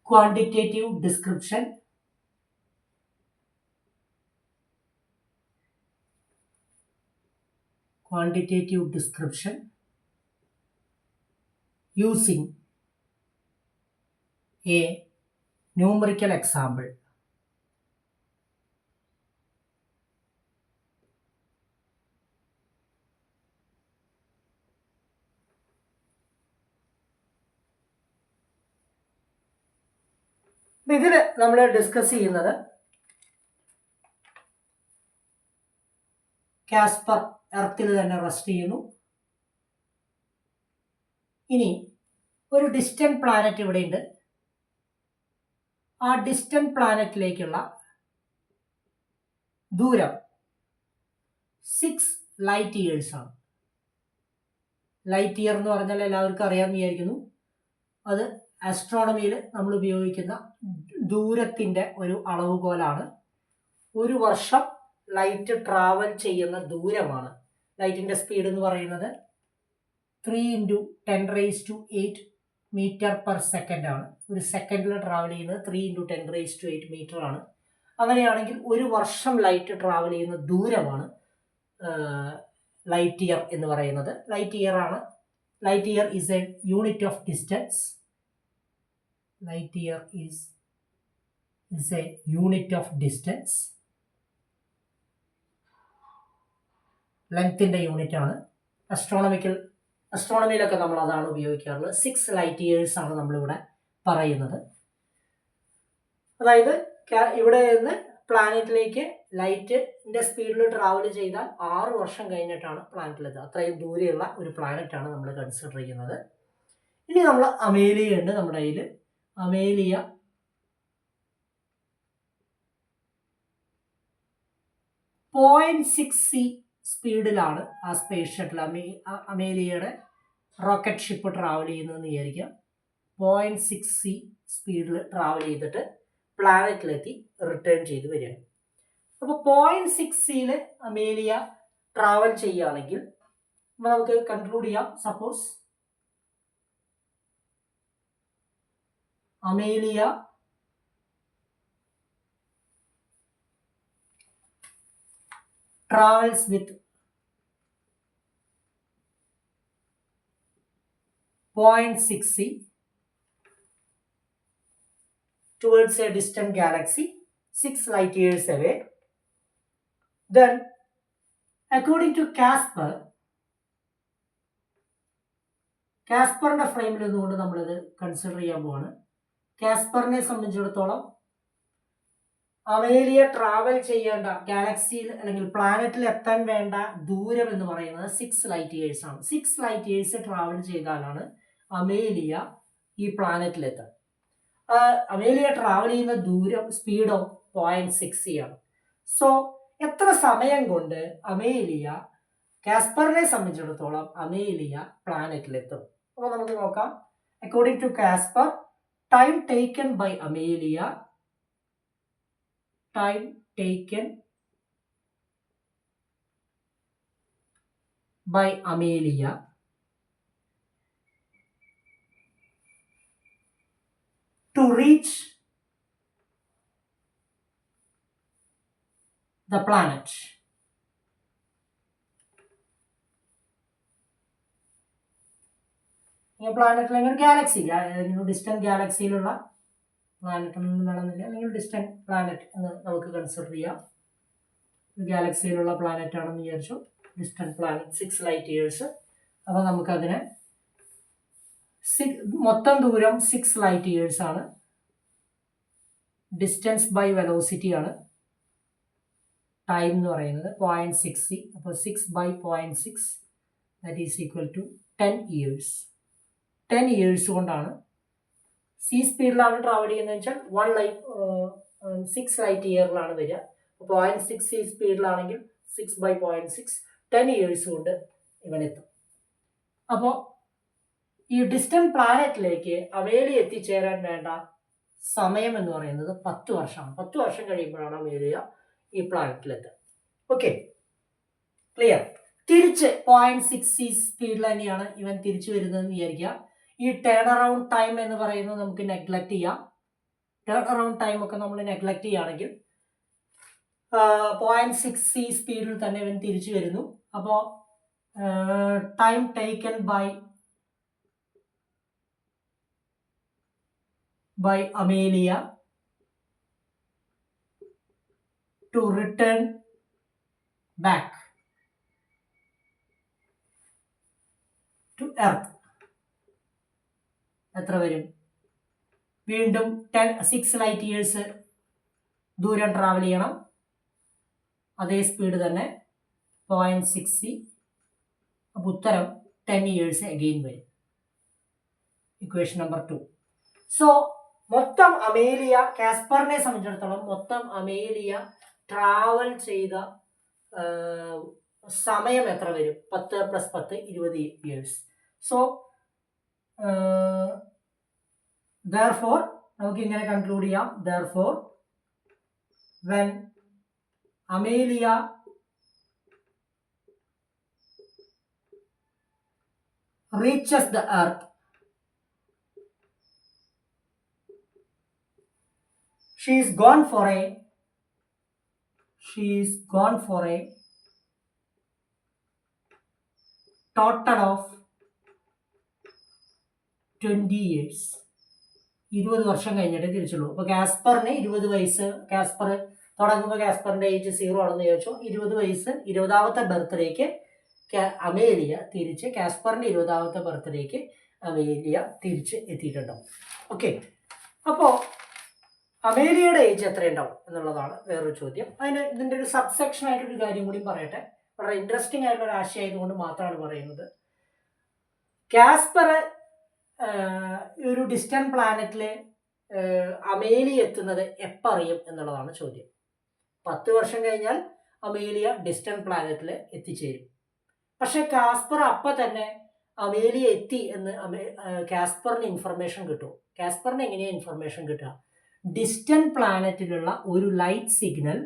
Quantitative description. Quantitative description using a numerical example. ഇതിൽ നമ്മൾ ഡിസ്കസ് ചെയ്യുന്നത് കാസ്പർ എർത്തിൽ തന്നെ റെസ്റ്റ് ചെയ്യുന്നു. ഇനി ഒരു ഡിസ്റ്റന്റ് പ്ലാനറ്റ് ഇവിടെയുണ്ട്. ആ ഡിസ്റ്റന്റ് പ്ലാനറ്റിലേക്കുള്ള ദൂരം 6 ലൈറ്റ് ഇയേഴ്സ് ആണ്. ലൈറ്റ് ഇയർ എന്ന് പറഞ്ഞാൽ എല്ലാവർക്കും അറിയാമെന്ന് വിചാരിക്കുന്നു. അത് ആസ്ട്രോണമിയിൽ നമ്മൾ ഉപയോഗിക്കുന്ന ദൂരത്തിൻ്റെ ഒരു അളവുകോലാണ്. ഒരു വർഷം ലൈറ്റ് ട്രാവൽ ചെയ്യുന്ന ദൂരമാണ്. ലൈറ്റിൻ്റെ സ്പീഡ് എന്ന് പറയുന്നത് 3 × 10⁸ മീറ്റർ പെർ സെക്കൻഡ് ആണ്. ഒരു സെക്കൻഡിൽ ട്രാവൽ ചെയ്യുന്നത് 3 × 10⁸ മീറ്റർ ആണ്. അങ്ങനെയാണെങ്കിൽ ഒരു വർഷം ലൈറ്റ് ട്രാവൽ ചെയ്യുന്ന ദൂരമാണ് ലൈറ്റ് ഇയർ എന്ന് പറയുന്നത്. ലൈറ്റ് ഇയർ ആണ്. Light year is a unit of distance. Light year is a unit of distance. ലെങ്ത്തിന്റെ യൂണിറ്റ് ആണ്. അസ്ട്രോണമിയിലൊക്കെ നമ്മൾ അതാണ് ഉപയോഗിക്കാറുള്ളത്. 6 ലൈറ്റ് ഇയേഴ്സ് ആണ് നമ്മളിവിടെ പറയുന്നത്. അതായത് ഇവിടെ നിന്ന് പ്ലാനറ്റിലേക്ക് ലൈറ്റിന്റെ സ്പീഡിൽ ട്രാവൽ ചെയ്താൽ 6 വർഷം കഴിഞ്ഞിട്ടാണ് പ്ലാനറ്റിലെത്തുക. അത്രയും ദൂരെയുള്ള ഒരു പ്ലാനറ്റാണ് നമ്മൾ കൺസിഡർ ചെയ്യുന്നത്. ഇനി നമ്മൾ അമേലിയ ഉണ്ട് നമ്മുടെ കയ്യിൽ. അമേലിയ .6c സ്പീഡിലാണ് ആ സ്പേസ് ഷട്ടിൽ അമേലിയയുടെ റോക്കറ്റ് ഷിപ്പ് ട്രാവൽ ചെയ്യുന്നതെന്ന് വിചാരിക്കാം. 0.6c സ്പീഡിൽ ട്രാവൽ ചെയ്തിട്ട് പ്ലാനറ്റിലെത്തി റിട്ടേൺ ചെയ്ത് വരികയാണ്. അപ്പോൾ 0.6cയിൽ അമേലിയ ട്രാവൽ ചെയ്യുകയാണെങ്കിൽ നമുക്ക് കൺക്ലൂഡ് ചെയ്യാം. Suppose Amelia travels with 0.6c towards a distant galaxy 6 light years away. Then, according to കാസ്പറിന്റെ ഫ്രെയിമിൽ നിന്നുകൊണ്ട് നമ്മളിത് കൺസിഡർ ചെയ്യാൻ പോവാണ്. കാസ്പറിനെ സംബന്ധിച്ചിടത്തോളം അമേലിയ ട്രാവൽ ചെയ്യേണ്ട ഗാലക്സിയിൽ അല്ലെങ്കിൽ പ്ലാനറ്റിൽ എത്താൻ വേണ്ട ദൂരം എന്ന് പറയുന്നത് 6 ലൈറ്റ് ഇയേഴ്സ് ആണ്. 6 ലൈറ്റ് ഇയേഴ്സ് ട്രാവൽ ചെയ്താലാണ് അമേലിയ ഈ പ്ലാനറ്റിലെത്തുക. അമേലിയ ട്രാവൽ ചെയ്യുന്ന ദൂരം സ്പീഡോ 0.6c ആണ്. സോ എത്ര സമയം കൊണ്ട് അമേലിയ, കാസ്പറിനെ സംബന്ധിച്ചിടത്തോളം അമേലിയ പ്ലാനറ്റിലെത്തും? അപ്പോൾ നമുക്ക് നോക്കാം. According to Caspar, time taken by Amelia to reach the planet. ഈ പ്ലാനറ്റ് അല്ലെങ്കിൽ ഗാലക്സി, ഡിസ്റ്റന്റ് ഗാലക്സിയിലുള്ള പ്ലാനറ്റ് ഒന്നും വേണമെന്നില്ല, അല്ലെങ്കിൽ ഡിസ്റ്റന്റ് പ്ലാനറ്റ് എന്ന് നമുക്ക് കൺസിഡർ ചെയ്യാം. ഗാലക്സിയിലുള്ള പ്ലാനറ്റ് ആണെന്ന് വിചാരിച്ചു. Distant planet 6 light years. അപ്പോൾ നമുക്കതിനെ മൊത്തം ദൂരം 6 ലൈറ്റ് ഇയേഴ്സ് ആണ്. ഡിസ്റ്റൻസ് ബൈ വെലോസിറ്റി ആണ്. ടൈം എന്ന് പറയുന്നത് 0.6c. അപ്പോൾ 6/0.6 that is equal to 10 years. 10 years കൊണ്ടാണ് സി സ്പീഡിലാണ് ട്രാവൽ ചെയ്യുന്നത് വെച്ചാൽ 6 ലൈറ്റ് ഇയറിലാണ് വരിക. 0.6c സ്പീഡിലാണെങ്കിൽ 6/0.6 10 years കൊണ്ട് ഇവനെത്തും. അപ്പോൾ ഈ ഡിസ്റ്റന്റ് പ്ലാനറ്റിലേക്ക് അമേലിയ എത്തിച്ചേരാൻ വേണ്ട സമയം എന്ന് പറയുന്നത് 10 വർഷമാണ്. 10 വർഷം കഴിയുമ്പോഴാണ് അമേലിയ ഈ പ്ലാനറ്റിലെത്തുക. Okay, clear. തിരിച്ച് 0.6c സ്പീഡിൽ തന്നെയാണ് ഇവൻ തിരിച്ചു വരുന്നതെന്ന് വിചാരിക്കുക. ഈ ടേൺ അറൗണ്ട് ടൈം എന്ന് പറയുന്നത് നമുക്ക് നെഗ്ലക്ട് ചെയ്യാം. ടേൺ അറൗണ്ട് ടൈം ഒക്കെ നമ്മൾ നെഗ്ലക്ട് ചെയ്യുകയാണെങ്കിൽ 0.6c സ്പീഡിൽ തന്നെ ഇവൻ തിരിച്ചു വരുന്നു. അപ്പോൾ time taken by Amelia to return back to Earth എത്ര വരും? വീണ്ടും 6 ലൈറ്റ് ഇയേഴ്സ് ദൂരം ട്രാവൽ ചെയ്യണം. അതേ സ്പീഡ് തന്നെ 0.6c. അപ്പോൾ ഉത്തരം 10 years അഗെയിൻ വരും. Equation number 2. സോ മൊത്തം അമേലിയ, കാസ്പറിനെ സംബന്ധിച്ചിടത്തോളം മൊത്തം അമേലിയ ട്രാവൽ ചെയ്ത സമയം എത്ര വരും? 10 + 10 20 years. സോ therefore നമുക്ക് ഇങ്ങനെ കൺക്ലൂഡ് ചെയ്യാം. therefore when Amelia reaches the Earth, she is gone for a total of 20 years. 20 വർഷം കഴിഞ്ഞിട്ട് തിരിച്ചുള്ളൂ. അപ്പോൾ കാസ്പറിന് 20 വയസ്സ്, കാസ്പർ തുടങ്ങുമ്പോൾ കാസ്പറിന്റെ ഏജ് 0 ആണെന്ന് ചോദിച്ചു. 20 വയസ്സ് 20ാമത്തെ ബർത്ത്ഡേക്ക് അമേലിയ തിരിച്ച്, കാസ്പറിന്റെ 20ാമത്തെ ബർത്ത്ഡേക്ക് അമേലിയ തിരിച്ച് എത്തിയിട്ടുണ്ടാവും. ഓക്കെ, അപ്പോൾ അമേലിയയുടെ ഏജ് എത്രയുണ്ടാവും എന്നുള്ളതാണ് വേറൊരു ചോദ്യം. ഇതിൻ്റെ ഒരു സബ്സെക്ഷൻ ആയിട്ടൊരു കാര്യം കൂടി പറയട്ടെ. വളരെ ഇൻട്രസ്റ്റിംഗ് ആയിട്ടുള്ള ഒരു ആശയമായതുകൊണ്ട് മാത്രമാണ് പറയുന്നത്. കാസ്പർ ഒരു ഡിസ്റ്റന്റ് പ്ലാനറ്റിൽ അമേലിയ എത്തുന്നത് എപ്പോൾ അറിയും എന്നുള്ളതാണ് ചോദ്യം. 10 വർഷം കഴിഞ്ഞാൽ അമേലിയ ഡിസ്റ്റന്റ് പ്ലാനറ്റിൽ എത്തിച്ചേരും. പക്ഷെ കാസ്പർ അപ്പം തന്നെ അമേലിയ എത്തി എന്ന് കാസ്പറിന് ഇൻഫർമേഷൻ കിട്ടും. കാസ്പറിന് എങ്ങനെയാണ് ഇൻഫർമേഷൻ കിട്ടുക? ഡിസ്റ്റന്റ് പ്ലാനറ്റിലുള്ള ഒരു ലൈറ്റ് സിഗ്നൽ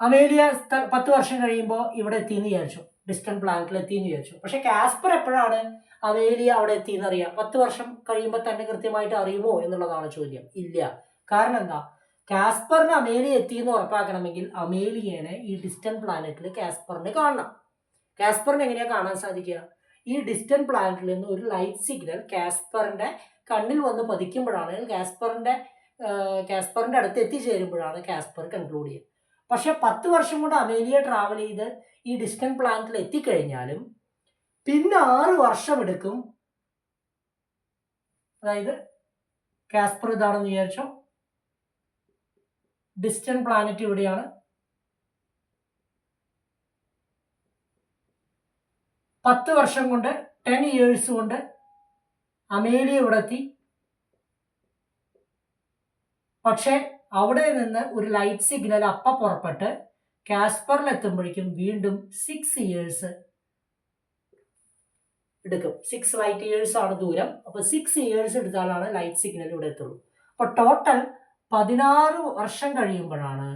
അമേലിയ 10 വർഷം കഴിയുമ്പോൾ ഇവിടെ എത്തിയെന്ന് വിചാരിച്ചു, ഡിസ്റ്റന്റ് പ്ലാനറ്റിൽ എത്തിയെന്ന് വിചാരിച്ചു. പക്ഷെ കാസ്പർ എപ്പോഴാണ് അമേലിയ അവിടെ എത്തിയെന്ന് അറിയാം? 10 വർഷം കഴിയുമ്പോൾ തന്നെ കൃത്യമായിട്ട് അറിയുമോ എന്നുള്ളതാണ് ചോദ്യം. ഇല്ല. കാരണം എന്താ? കാസ്പറിന് അമേലിയ എത്തിയെന്ന് ഉറപ്പാക്കണമെങ്കിൽ അമേലിയനെ ഈ ഡിസ്റ്റന്റ് പ്ലാനറ്റിൽ കാസ്പറിന് കാണണം. കാസ്പറിന് എങ്ങനെയാണ് കാണാൻ സാധിക്കുക? ഈ ഡിസ്റ്റന്റ് പ്ലാനറ്റിൽ നിന്ന് ഒരു ലൈറ്റ് സിഗ്നൽ കാസ്പറിന്റെ കണ്ണിൽ വന്ന് പതിക്കുമ്പോഴാണ്, കാസ്പറിന്റെ അടുത്ത് എത്തിച്ചേരുമ്പോഴാണ് കാസ്പർ കൺക്ലൂഡ് ചെയ്യുക. പക്ഷെ 10 വർഷം കൊണ്ട് അമേലിയ ട്രാവൽ ചെയ്ത് ഈ ഡിസ്റ്റന്റ് പ്ലാനറ്റിൽ എത്തിക്കഴിഞ്ഞാലും പിന്നെ 6 വർഷം എടുക്കും. അതായത് കാസ്പർ ഇതാണെന്ന് വിചാരിച്ചോ, ഡിസ്റ്റന്റ് പ്ലാനറ്റ് ഇവിടെയാണ്, 10 വർഷം കൊണ്ട് 10 years കൊണ്ട് അമേലിയ ഇവിടെ എത്തി. പക്ഷെ അവിടെ നിന്ന് ഒരു ലൈറ്റ് സിഗ്നൽ അപ്പം പുറപ്പെട്ട് കാസ്പറിലെത്തുമ്പോഴേക്കും വീണ്ടും 6 years എടുക്കും. 6 ലൈറ്റ് ഇയേഴ്സ് ആണ് ദൂരം. അപ്പോൾ 6 years എടുത്താലാണ് ലൈറ്റ് സിഗ്നൽ ഇവിടെ എത്തുള്ളൂ. അപ്പോൾ ടോട്ടൽ 16 വർഷം കഴിയുമ്പോഴാണ്,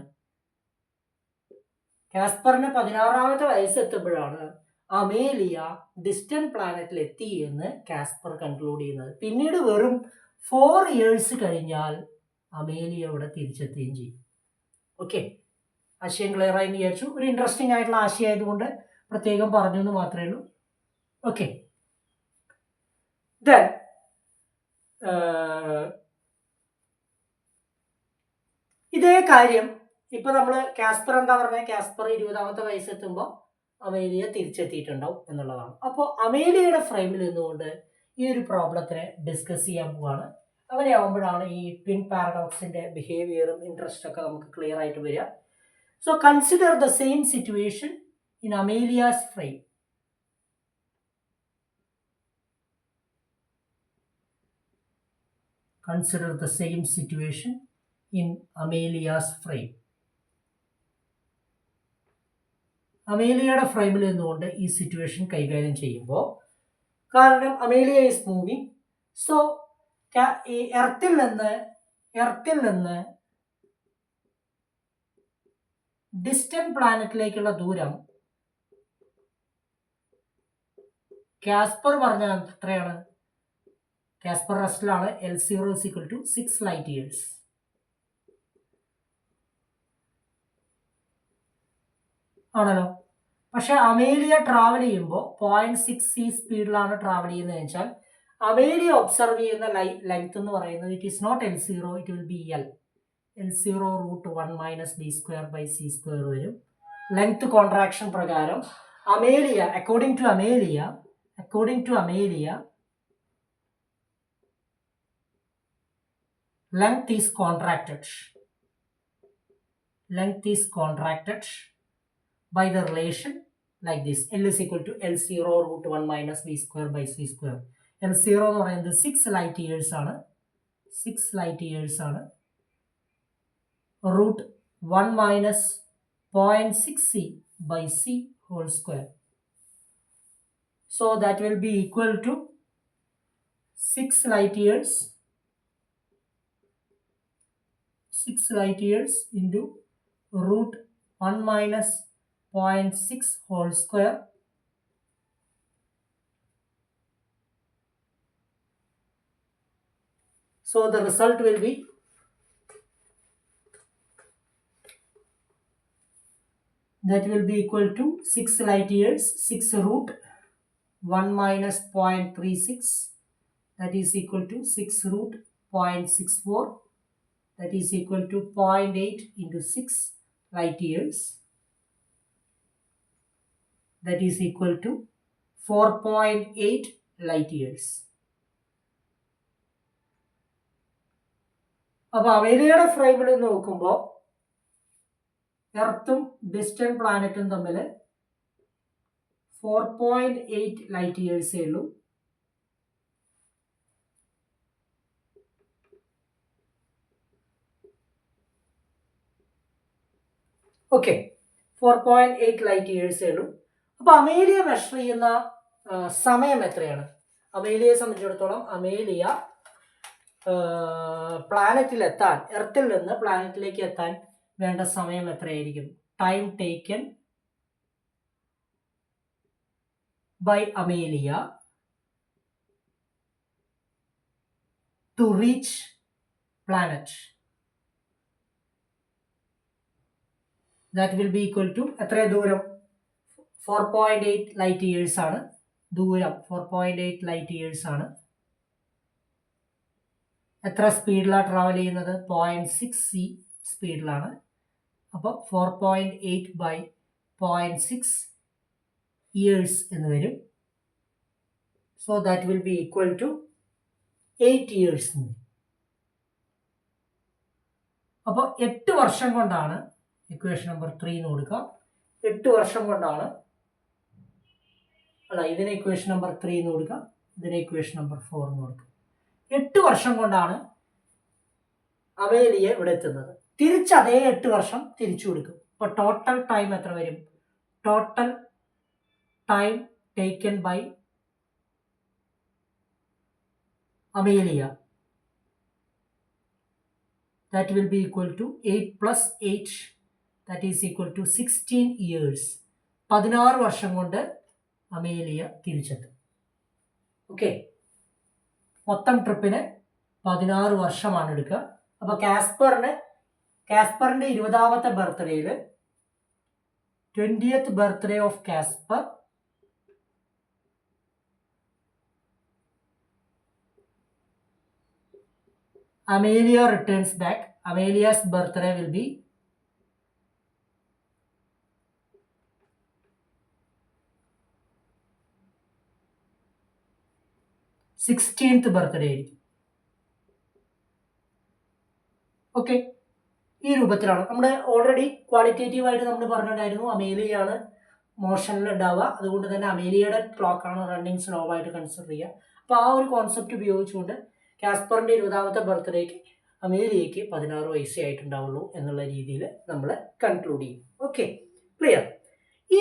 കാസ്പറിന് 16ാമത്തെ വയസ്സ് എത്തുമ്പോഴാണ് അമേലിയ ഡിസ്റ്റന്റ് പ്ലാനറ്റിൽ എത്തി എന്ന് കാസ്പർ കൺക്ലൂഡ് ചെയ്യുന്നത്. പിന്നീട് വെറും 4 years കഴിഞ്ഞാൽ അമേലിയ ഇവിടെ തിരിച്ചെത്തുകയും ചെയ്യും. ഓക്കെ, ആശയം ക്ലിയർ ആയി വിചാരിച്ചു. ഒരു ഇൻട്രസ്റ്റിംഗ് ആയിട്ടുള്ള ആശയമായതുകൊണ്ട് പ്രത്യേകം പറഞ്ഞു എന്ന് മാത്രമേ ഉള്ളൂ. ഓക്കെ, ദെൻ ഇതേ കാര്യം ഇപ്പൊ നമ്മൾ കാസ്പർ എന്താ പറഞ്ഞത്? കാസ്പർ 20ാമത്തെ വയസ്സെത്തുമ്പോൾ അമേലിയ തിരിച്ചെത്തിയിട്ടുണ്ടാവും എന്നുള്ളതാണ്. അപ്പോൾ അമേലിയയുടെ ഫ്രെയിമിൽ നിന്നുകൊണ്ട് ഈ ഒരു പ്രോബ്ലത്തിനെ ഡിസ്കസ് ചെയ്യാൻ പോവാണ്. അങ്ങനെ ആവുമ്പോഴാണ് ഈ ട്വിൻ പാരഡോക്സിന്റെ ബിഹേവിയറും ഇൻട്രസ്റ്റ് ഒക്കെ നമുക്ക് ക്ലിയർ ആയിട്ട് വരിക. So consider the same situation in Amelia's frame. Consider the same situation in Amelia's frame. അമേലിയയുടെ ഫ്രെയിമിൽ നിന്നുകൊണ്ട് ഈ സിറ്റുവേഷൻ കൈകാര്യം ചെയ്യുമ്പോൾ, കാരണം അമേലിയ ഈസ് മൂവിങ്, സോ ഈ എർത്തിൽ നിന്ന് ഡിസ്റ്റന്റ് പ്ലാനറ്റിലേക്കുള്ള ദൂരം കാസ്പർ പറഞ്ഞ എത്രയാണ്? കാസ്പർ റസ്സലാണ് L0 is equal to 6 light years. ആണല്ലോ. പക്ഷെ അമേലിയ ട്രാവൽ ചെയ്യുമ്പോൾ 0.6 സ്പീഡിലാണ് ട്രാവൽ ചെയ്യുന്നത് വെച്ചാൽ അമേലിയ ഒബ്സർവ് ചെയ്യുന്ന ലെങ്ത് എന്ന് പറയുന്നത് it is not L0, it will be L0 √1 - b²/c² വരും. ലെങ്ത് കോൺട്രാക്ഷൻ പ്രകാരം Amelia according to Amelia length is contracted by the relation like this. L is equal to L0 √1 - b²/c². L0 എന്ന് പറയുന്നത് 6 light years ആണ്. √1 - 0.6c/c². So that will be equal to 6 light years into √1 - 0.6². So the result will be equal to 6 light years, 6 √1 - 0.36, that is equal to 6 √0.64, that is equal to 0.8 into 6 light years, that is equal to 4.8 light years. അപ്പോൾ അമേലിയയുടെ ഫ്രെയിമിൽ നോക്കുമ്പോൾ എർത്തും distant പ്ലാനറ്റും തമ്മിൽ 4.8 light ഇയേഴ്സേ ഉള്ളൂ. Okay, 4.8 light ഇയേഴ്സേ ഉള്ളൂ. അപ്പോൾ Amelia measure ചെയ്യുന്ന സമയം എത്രയാണ്? അമേലിയയെ സംബന്ധിച്ചിടത്തോളം അമേലിയ പ്ലാനറ്റിലെത്താൻ, എർത്തിൽ നിന്ന് പ്ലാനറ്റിലേക്ക് എത്താൻ വേണ്ട സമയം എത്രയായിരിക്കും? Time taken by Amelia to reach planet, that will be equal to എത്ര ദൂരം? 4.8 ലൈറ്റ് ഇയേഴ്സ് ആണ് ദൂരം. 4.8 ലൈറ്റ് ഇയേഴ്സ് ആണ്. എത്ര സ്പീഡിലാണ് ട്രാവൽ ചെയ്യുന്നത്? 0.6c സ്പീഡിലാണ്. അപ്പോൾ 4.8 by 0.6 ഇയേഴ്സ് എന്ന് വരും. So that will be equal to 8 years. അപ്പോൾ 8 വർഷം കൊണ്ടാണ്, ഇക്വേഷൻ നമ്പർ 3 എന്ന് കൊടുക്കാം, 8 വർഷം കൊണ്ടാണ്, അല്ല ഇതിന് ഇക്വേഷൻ നമ്പർ 3 എന്ന് കൊടുക്കാം, ഇതിന് ഇക്വേഷൻ നമ്പർ 4 എന്ന് കൊടുക്കാം. 8 വർഷം കൊണ്ടാണ് അമേലിയ ഇവിടെ എത്തുന്നത്. തിരിച്ച് അതേ 8 വർഷം തിരിച്ചു കൊടുക്കും. അപ്പോൾ ടോട്ടൽ ടൈം എത്ര വരും? Total time taken by Amelia, that will be equal to 8 plus 8, that is equal to 16 years. 16 വർഷം കൊണ്ട് അമേലിയ തിരിച്ചെത്തും. ഓക്കെ, മൊത്തം ട്രിപ്പിന് 16 വർഷമാണ് എടുക്കുക. അപ്പോൾ കാസ്പറിന്റെ 20ാമത്തെ ബർത്ത്ഡേയിൽ 20th birthday of Casper Amelia returns back. Amelia's birthday will be 16th birthday. Okay, ഈ രൂപത്തിലാണ്. നമ്മുടെ ഓൾറെഡി ക്വാളിറ്റേറ്റീവായിട്ട് നമ്മൾ പറഞ്ഞിട്ടുണ്ടായിരുന്നു അമേലിയാണ് മോഷനിൽ ഉണ്ടാവുക, അതുകൊണ്ട് തന്നെ അമേലിയയുടെ ക്ലോക്കാണ് റണ്ണിങ് സ്ലോ ആയിട്ട് കൺസിഡർ ചെയ്യുക. അപ്പോൾ ആ ഒരു കോൺസെപ്റ്റ് ഉപയോഗിച്ചുകൊണ്ട് കാസ്പറിൻ്റെ 20ാമത്തെ ബർത്ത്ഡേക്ക് അമേലിയയ്ക്ക് 16 വയസ്സേ ആയിട്ടുണ്ടാവുള്ളൂ എന്നുള്ള രീതിയിൽ നമ്മൾ കൺക്ലൂഡ് ചെയ്യും. Okay, clear. ഈ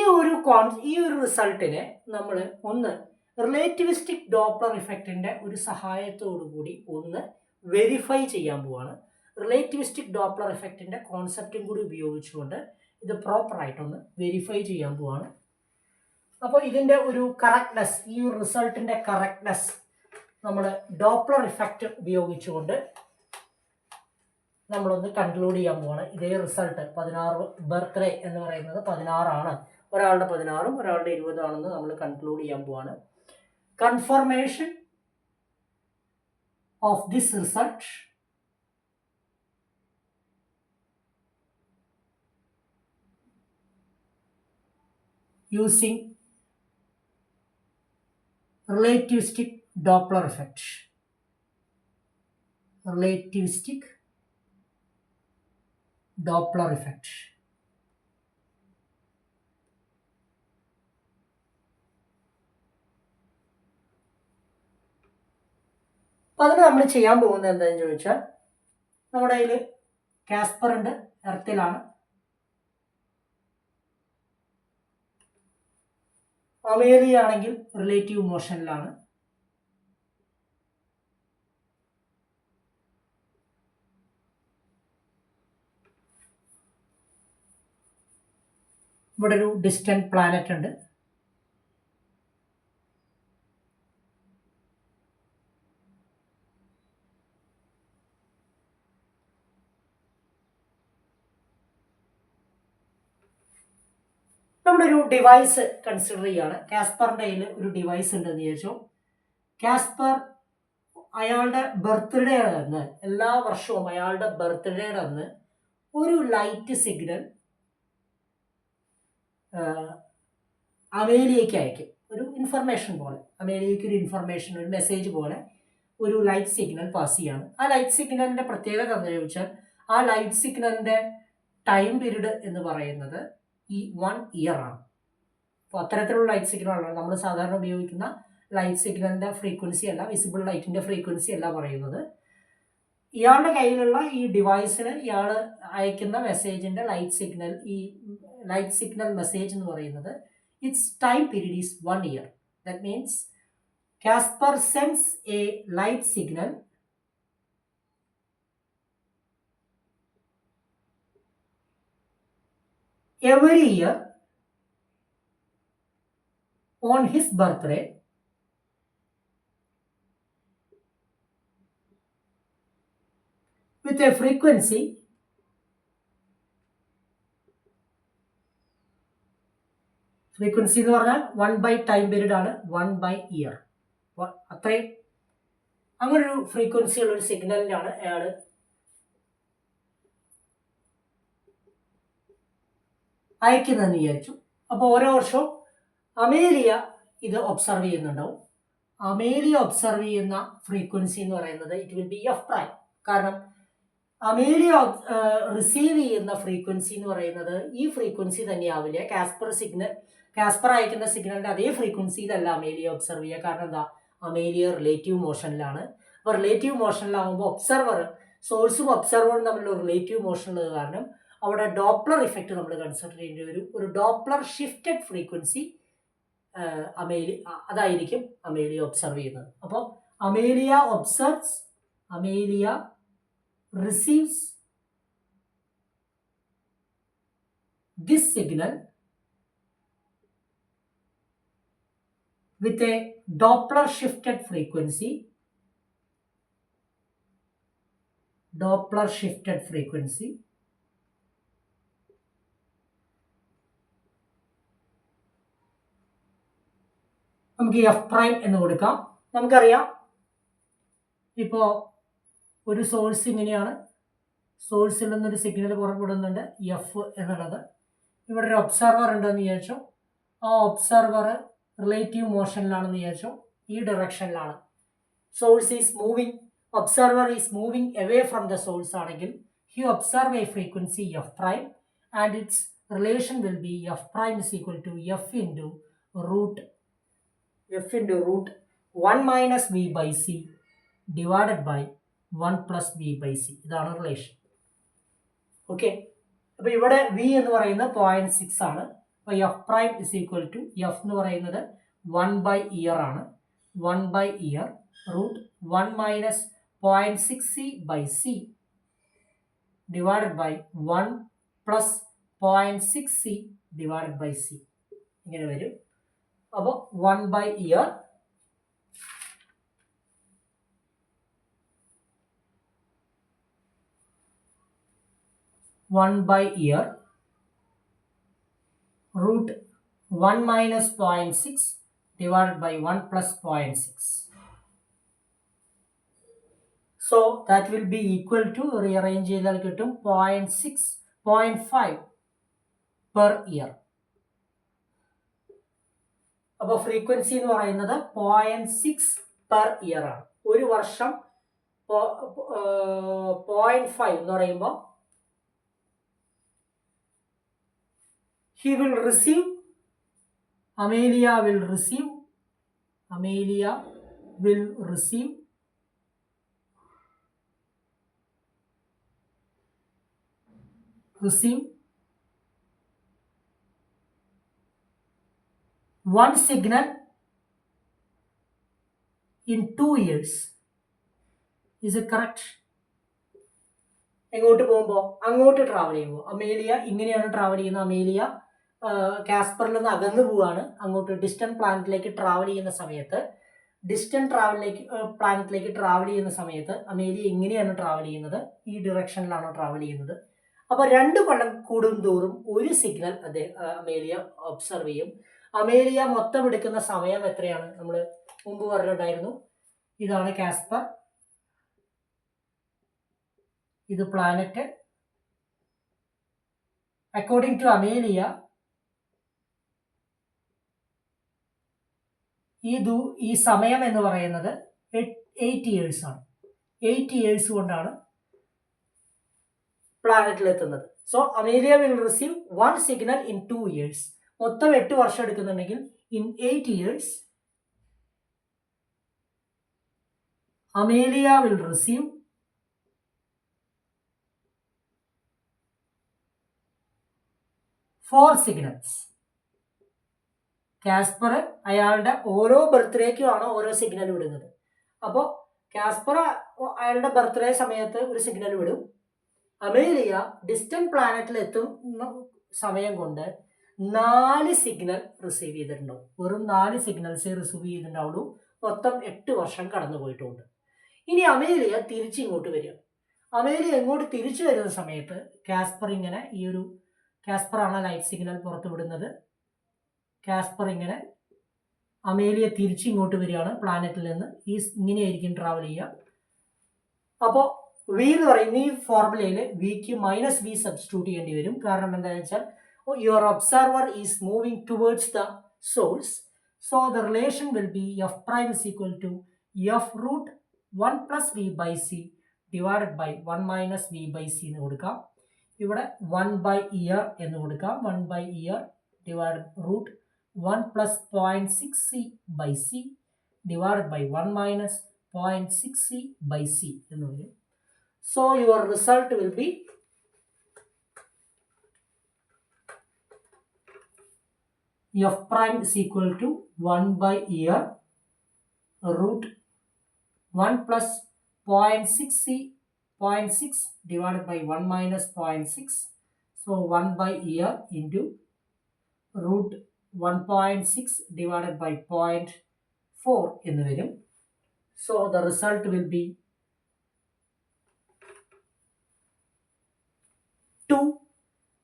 ഒരു റിസൾട്ടിനെ നമ്മൾ ഒന്ന് റിലേറ്റിവിസ്റ്റിക് ഡോപ്ലർ ഇഫക്റ്റിൻ്റെ ഒരു സഹായത്തോടു കൂടി ഒന്ന് വെരിഫൈ ചെയ്യാൻ പോവാണ്. റിലേറ്റിവിസ്റ്റിക് ഡോപ്ലർ ഇഫക്റ്റിൻ്റെ കോൺസെപ്റ്റും കൂടി ഉപയോഗിച്ചുകൊണ്ട് ഇത് പ്രോപ്പറായിട്ടൊന്ന് വെരിഫൈ ചെയ്യാൻ പോവാണ്. അപ്പോൾ ഇതിൻ്റെ ഒരു കറക്റ്റ്നെസ്, ഈ ഒരു റിസൾട്ടിൻ്റെ കറക്റ്റ്നെസ് നമ്മൾ ഡോപ്ലർ ഇഫക്റ്റ് ഉപയോഗിച്ചുകൊണ്ട് നമ്മളൊന്ന് കൺക്ലൂഡ് ചെയ്യാൻ പോവാണ്. ഇതേ റിസൾട്ട് 16 ബർത്ത്ഡേ എന്ന് പറയുന്നത് 16 ഒരാളുടെ 16 ഒരാളുടെ 20 നമ്മൾ കൺക്ലൂഡ് ചെയ്യാൻ പോവാണ്. Confirmation of this result using relativistic Doppler effect. Relativistic Doppler effect. അപ്പോൾ അതിന് നമ്മൾ ചെയ്യാൻ പോകുന്നത് എന്താണെന്ന് ചോദിച്ചാൽ, നമ്മുടെ കയ്യിൽ കാസ്പർ ഉണ്ട്, എർത്തിലാണ്. അമേലിയ ആണെങ്കിൽ റിലേറ്റീവ് മോഷനിലാണ്. ഇവിടെ ഒരു ഡിസ്റ്റന്റ് പ്ലാനറ്റ് ഉണ്ട്. നമ്മുടെ ഒരു ഡിവൈസ് കൺസിഡർ ചെയ്യുകയാണ്. കാസ്പറിൻ്റെ കയ്യിൽ ഒരു ഡിവൈസ് ഉണ്ടെന്ന് വിചാരിച്ചു. കാസ്പർ അയാളുടെ ബർത്ത്ഡേ അന്ന്, എല്ലാ വർഷവും അയാളുടെ ബർത്ത്ഡേയുടെ അന്ന് ഒരു ലൈറ്റ് സിഗ്നൽ അമേലിയയ്ക്ക് അയക്കും. ഒരു ഇൻഫർമേഷൻ പോലെ, അമേലിയയ്ക്ക് ഒരു ഇൻഫർമേഷൻ, ഒരു മെസ്സേജ് പോലെ ഒരു ലൈറ്റ് സിഗ്നൽ പാസ് ചെയ്യാണ്. ആ ലൈറ്റ് സിഗ്നലിൻ്റെ പ്രത്യേകത എന്താണെന്ന് ചോദിച്ചാൽ, ആ ലൈറ്റ് സിഗ്നലിൻ്റെ ടൈം പീരീഡ് എന്ന് പറയുന്നത് ഈ 1 ഇയർ ആണ്. അപ്പോൾ അത്തരത്തിലുള്ള ലൈറ്റ് സിഗ്നലാണ് നമ്മൾ സാധാരണ ഉപയോഗിക്കുന്ന ലൈറ്റ് സിഗ്നലിൻ്റെ ഫ്രീക്വൻസി അല്ല, വിസിബിൾ ലൈറ്റിൻ്റെ ഫ്രീക്വൻസി അല്ല പറയുന്നത്. ഇയാളുടെ കയ്യിലുള്ള ഈ ഡിവൈസിന് ഇയാൾ അയക്കുന്ന മെസ്സേജിൻ്റെ ലൈറ്റ് സിഗ്നൽ മെസ്സേജ് എന്ന് പറയുന്നത് it's time period is 1 year. That means Casper sense A light signal every year on his birthday with a frequency എന്ന് പറഞ്ഞാൽ 1 ടൈം പീരീഡ് ആണ്, 1 ഇയർ. അത്രയും അങ്ങനൊരു ഫ്രീക്വൻസി ഉള്ള ഒരു സിഗ്നലിനാണ് അയാൾ അയക്കുന്നതെന്ന് വിചാരിച്ചു. അപ്പോൾ ഓരോ വർഷവും അമേലിയ ഇത് ഒബ്സർവ് ചെയ്യുന്നുണ്ടാവും. അമേലിയ ഒബ്സർവ് ചെയ്യുന്ന ഫ്രീക്വൻസി എന്ന് പറയുന്നത് it will be F prime. കാരണം അമേലിയ റിസീവ് ചെയ്യുന്ന ഫ്രീക്വൻസി എന്ന് പറയുന്നത് ഈ ഫ്രീക്വൻസി തന്നെയാവില്ല. കാസ്പർ അയക്കുന്ന സിഗ്നലിൻ്റെ അതേ ഫ്രീക്വൻസിയിലല്ല അമേലിയ ഒബ്സർവ് ചെയ്യുക. കാരണം എന്താ, അമേലിയ റിലേറ്റീവ് മോഷനിലാണ്. അപ്പോൾ റിലേറ്റീവ് മോഷനിലാവുമ്പോൾ സോഴ്സും ഒബ്സർവറും തമ്മിലുള്ള റിലേറ്റീവ് മോഷനുള്ളത് കാരണം അവിടെ ഡോപ്ലർ ഇഫക്റ്റ് നമ്മൾ കൺസിഡർ ചെയ്യേണ്ടി വരും. ഒരു ഡോപ്ലർ ഷിഫ്റ്റഡ് ഫ്രീക്വൻസി അതായിരിക്കും അമേലിയ ഒബ്സർവ് ചെയ്യുന്നത്. അപ്പോൾ Amelia receives this signal with a Doppler shifted frequency. നമുക്ക് എഫ് പ്രൈം എന്ന് കൊടുക്കാം. നമുക്കറിയാം, ഇപ്പോൾ ഒരു സോഴ്സ് ഇങ്ങനെയാണ്, സോഴ്സിൽ നിന്നൊരു സിഗ്നൽ പുറപ്പെടുന്നുണ്ട് എഫ് എന്നുള്ളത്. ഇവിടെ ഒരു ഒബ്സർവർ ഉണ്ടെന്ന് വിചാരിച്ചു. ആ ഒബ്സർവർ റിലേറ്റീവ് മോഷനിലാണെന്ന് വിചാരിച്ചു. ഈ ഡയറക്ഷനിലാണ്. Observer is moving away from the source ആണെങ്കിൽ you observe a frequency f prime and its relation will be f prime is equal to f into root 1 minus v by c divided by 1 plus v by c. ഇതാണ് relation. Okay, അപ്പോൾ ഇവിടെ v എന്ന് പറയുന്നത് 0.6 ആണ്. അപ്പോൾ F prime is equal to F എന്ന് പറയുന്നത് 1 by year ആണ്. 1 by year root 1 minus 0.6c by C divided by 1 plus 0.6c divided by C ഇങ്ങനെ വരും. അപ്പോൾ 1 by year root 1 minus 0.6 divided by 1 plus 0.6. So that will be equal to rearrange ചെയ്താൽ കിട്ടും 0.5 per year. അപ്പോൾ frequency എന്ന് പറയുന്നത് 0.6 per year ആണ്. ഒരു വർഷം 0.5 എന്ന് പറയുമ്പോൾ he will receive, Amelia will receive 1 signal in 2 years. Is it correct? എങ്ങോട്ട് പോകുമ്പോൾ അങ്ങോട്ട് ട്രാവൽ ചെയ്യുമ്പോൾ അമേലിയ ഇങ്ങനെയാണ് ട്രാവൽ ചെയ്യുന്നത്. അമേലിയ കാസ്പറിൽ നിന്ന് അകന്നു പോവുകയാണ്. അങ്ങോട്ട് ഡിസ്റ്റന്റ് പ്ലാനറ്റിലേക്ക് ട്രാവൽ ചെയ്യുന്ന സമയത്ത് പ്ലാനറ്റിലേക്ക് ട്രാവൽ ചെയ്യുന്ന സമയത്ത് അമേലിയ ഇങ്ങനെയാണ് ട്രാവൽ ചെയ്യുന്നത്, ഈ ഡിറക്ഷനിലാണോ ട്രാവൽ ചെയ്യുന്നത്. അപ്പോൾ 2 കൊല്ലം കൂടും തോറും ഒരു സിഗ്നൽ അമേലിയ ഒബ്സർവ് ചെയ്യും. അമേലിയ മൊത്തം എടുക്കുന്ന സമയം എത്രയാണ് നമ്മൾ മുമ്പ് പറഞ്ഞിട്ടുണ്ടായിരുന്നു. ഇതാണ് കാസ്പർ, ഇത് പ്ലാനറ്റ്. അക്കോർഡിംഗ് ടു അമേലിയ ഈ സമയം എന്ന് പറയുന്നത് 8 years ആണ്. 8 years കൊണ്ടാണ് പ്ലാനറ്റിൽ എത്തുന്നത്. So Amelia will receive 1 signal in 2 years. മൊത്തം 8 വർഷം എടുക്കുന്നുണ്ടെങ്കിൽ in 8 years Amelia will receive 4 signals. Casper അയാളുടെ ഓരോ ബർത്ത്ഡേക്കുമാണ് ഓരോ സിഗ്നൽ വിടുന്നത്. അപ്പോൾ കാസ്പർ അയാളുടെ ബർത്ത്ഡേ സമയത്ത് ഒരു സിഗ്നൽ വിടും. അമേലിയ ഡിസ്റ്റന്റ് പ്ലാനറ്റിൽ എത്തുന്ന സമയം കൊണ്ട് 4 സിഗ്നൽ റിസീവ് ചെയ്തിട്ടുണ്ടാവും. വെറും 4 സിഗ്നൽസേ റിസീവ് ചെയ്തിട്ടുണ്ടാവുള്ളൂ. മൊത്തം 8 വർഷം കടന്നു പോയിട്ടുണ്ട്. ഇനി അമേലിയ തിരിച്ചിങ്ങോട്ട് വരിക. അമേലിയ ഇങ്ങോട്ട് തിരിച്ചു വരുന്ന സമയത്ത് കാസ്പർ ഇങ്ങനെ കാസ്പറാണ് ലൈറ്റ് സിഗ്നൽ പുറത്തു വിടുന്നത്. കാസ്പർ ഇങ്ങനെ അമേലിയ തിരിച്ചിങ്ങോട്ട് വരികയാണ് പ്ലാനറ്റിൽ നിന്ന്. ഇങ്ങനെയായിരിക്കും ട്രാവൽ ചെയ്യുക. അപ്പോൾ വി എന്ന് പറയുന്ന ഈ ഫോർമുലയിൽ വിക്ക് മൈനസ് വി സബ്സ്റ്റിറ്റ്യൂട്ട് ചെയ്യേണ്ടി വരും. കാരണം എന്താണെന്ന് വെച്ചാൽ your observer is moving towards the source. So the relation will be F prime is equal to F root 1 plus V by C divided by 1 minus V by C എന്ന് കൊടുക്കാം. ഇവിടെ 1 by year എന്ന് കൊടുക്കാം. 1 by year divided root 1 plus 0.6c by C divided by 1 minus 0.6c by C എന്ന് വരും. So your result will be f prime is equal to 1 by year root 1 plus 0.6 divided by 1 minus 0.6. So 1 by year into root 1.6 divided by 0.4 എന്ന് വരും. So the result will be 2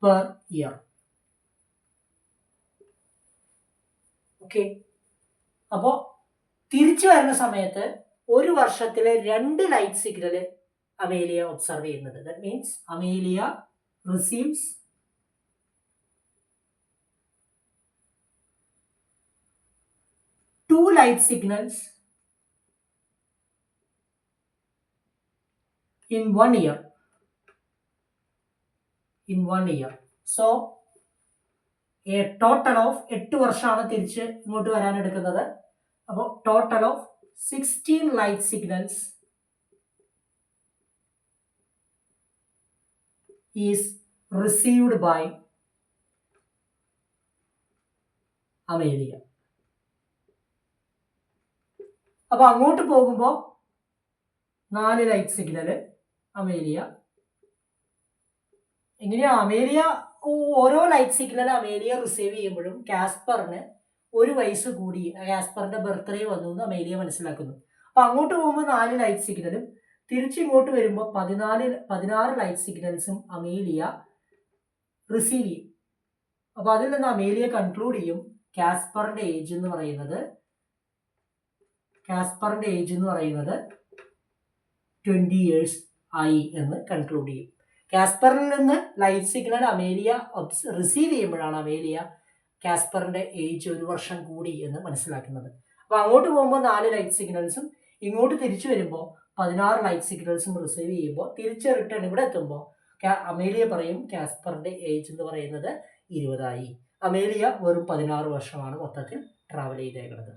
per year. Okay, അപ്പോൾ തിരിച്ചു വരുന്ന സമയത്ത് ഒരു വർഷത്തിലെ 2 light signal Amelia observe ചെയ്യുന്നത്. That means Amelia receives 2 light signals in 1 year. in 1 year. So a total of 8 വർഷമാണ് തിരിച്ച് ഇങ്ങോട്ട് വരാൻ എടുക്കുന്നത്. അപ്പോൾ total of 16 light signals is received by Amelia. അപ്പോൾ അങ്ങോട്ട് പോകുമ്പോൾ 4 ലൈറ്റ് സിഗ്നൽ അമേലിയ. എങ്ങനെയാ അമേലിയ ഓരോ ലൈറ്റ് സിഗ്നൽ അമേലിയ റിസീവ് ചെയ്യുമ്പോഴും കാസ്പറിന് 1 വയസ്സ് കൂടി, കാസ്പറിന്റെ ബർത്ത്ഡേ വന്നു എന്ന് അമേലിയ മനസ്സിലാക്കുന്നു. അപ്പൊ അങ്ങോട്ട് പോകുമ്പോൾ 4 ലൈറ്റ് സിഗ്നലും തിരിച്ചിങ്ങോട്ട് വരുമ്പോൾ 16 ലൈറ്റ് സിഗ്നൽസും അമേലിയ റിസീവ് ചെയ്യും. അപ്പൊ അതിൽ നിന്ന് അമേലിയ കൺക്ലൂഡ് ചെയ്യും കാസ്പറിന്റെ ഏജ് എന്ന് പറയുന്നത് 20 years ആയി എന്ന് കൺക്ലൂഡ് ചെയ്യും. കാസ്പറിൽ നിന്ന് ലൈറ്റ് സിഗ്നൽ അമേലിയ റിസീവ് ചെയ്യുമ്പോഴാണ് അമേലിയ കാസ്പറിന്റെ ഏജ് 1 വർഷം കൂടി എന്ന് മനസ്സിലാക്കുന്നത്. അപ്പൊ അങ്ങോട്ട് പോകുമ്പോൾ 4 ലൈറ്റ് സിഗ്നൽസും ഇങ്ങോട്ട് തിരിച്ചു വരുമ്പോൾ 16 ലൈറ്റ് സിഗ്നൽസും റിസീവ് ചെയ്യുമ്പോൾ തിരിച്ച് റിട്ടേൺ ഇവിടെ എത്തുമ്പോൾ അമേലിയ പറയും കാസ്പറിന്റെ ഏജ് എന്ന് പറയുന്നത് 20 ആയി. അമേലിയ വെറും 16 വർഷമാണ് മൊത്തത്തിൽ ട്രാവൽ ചെയ്തേക്കുന്നത്.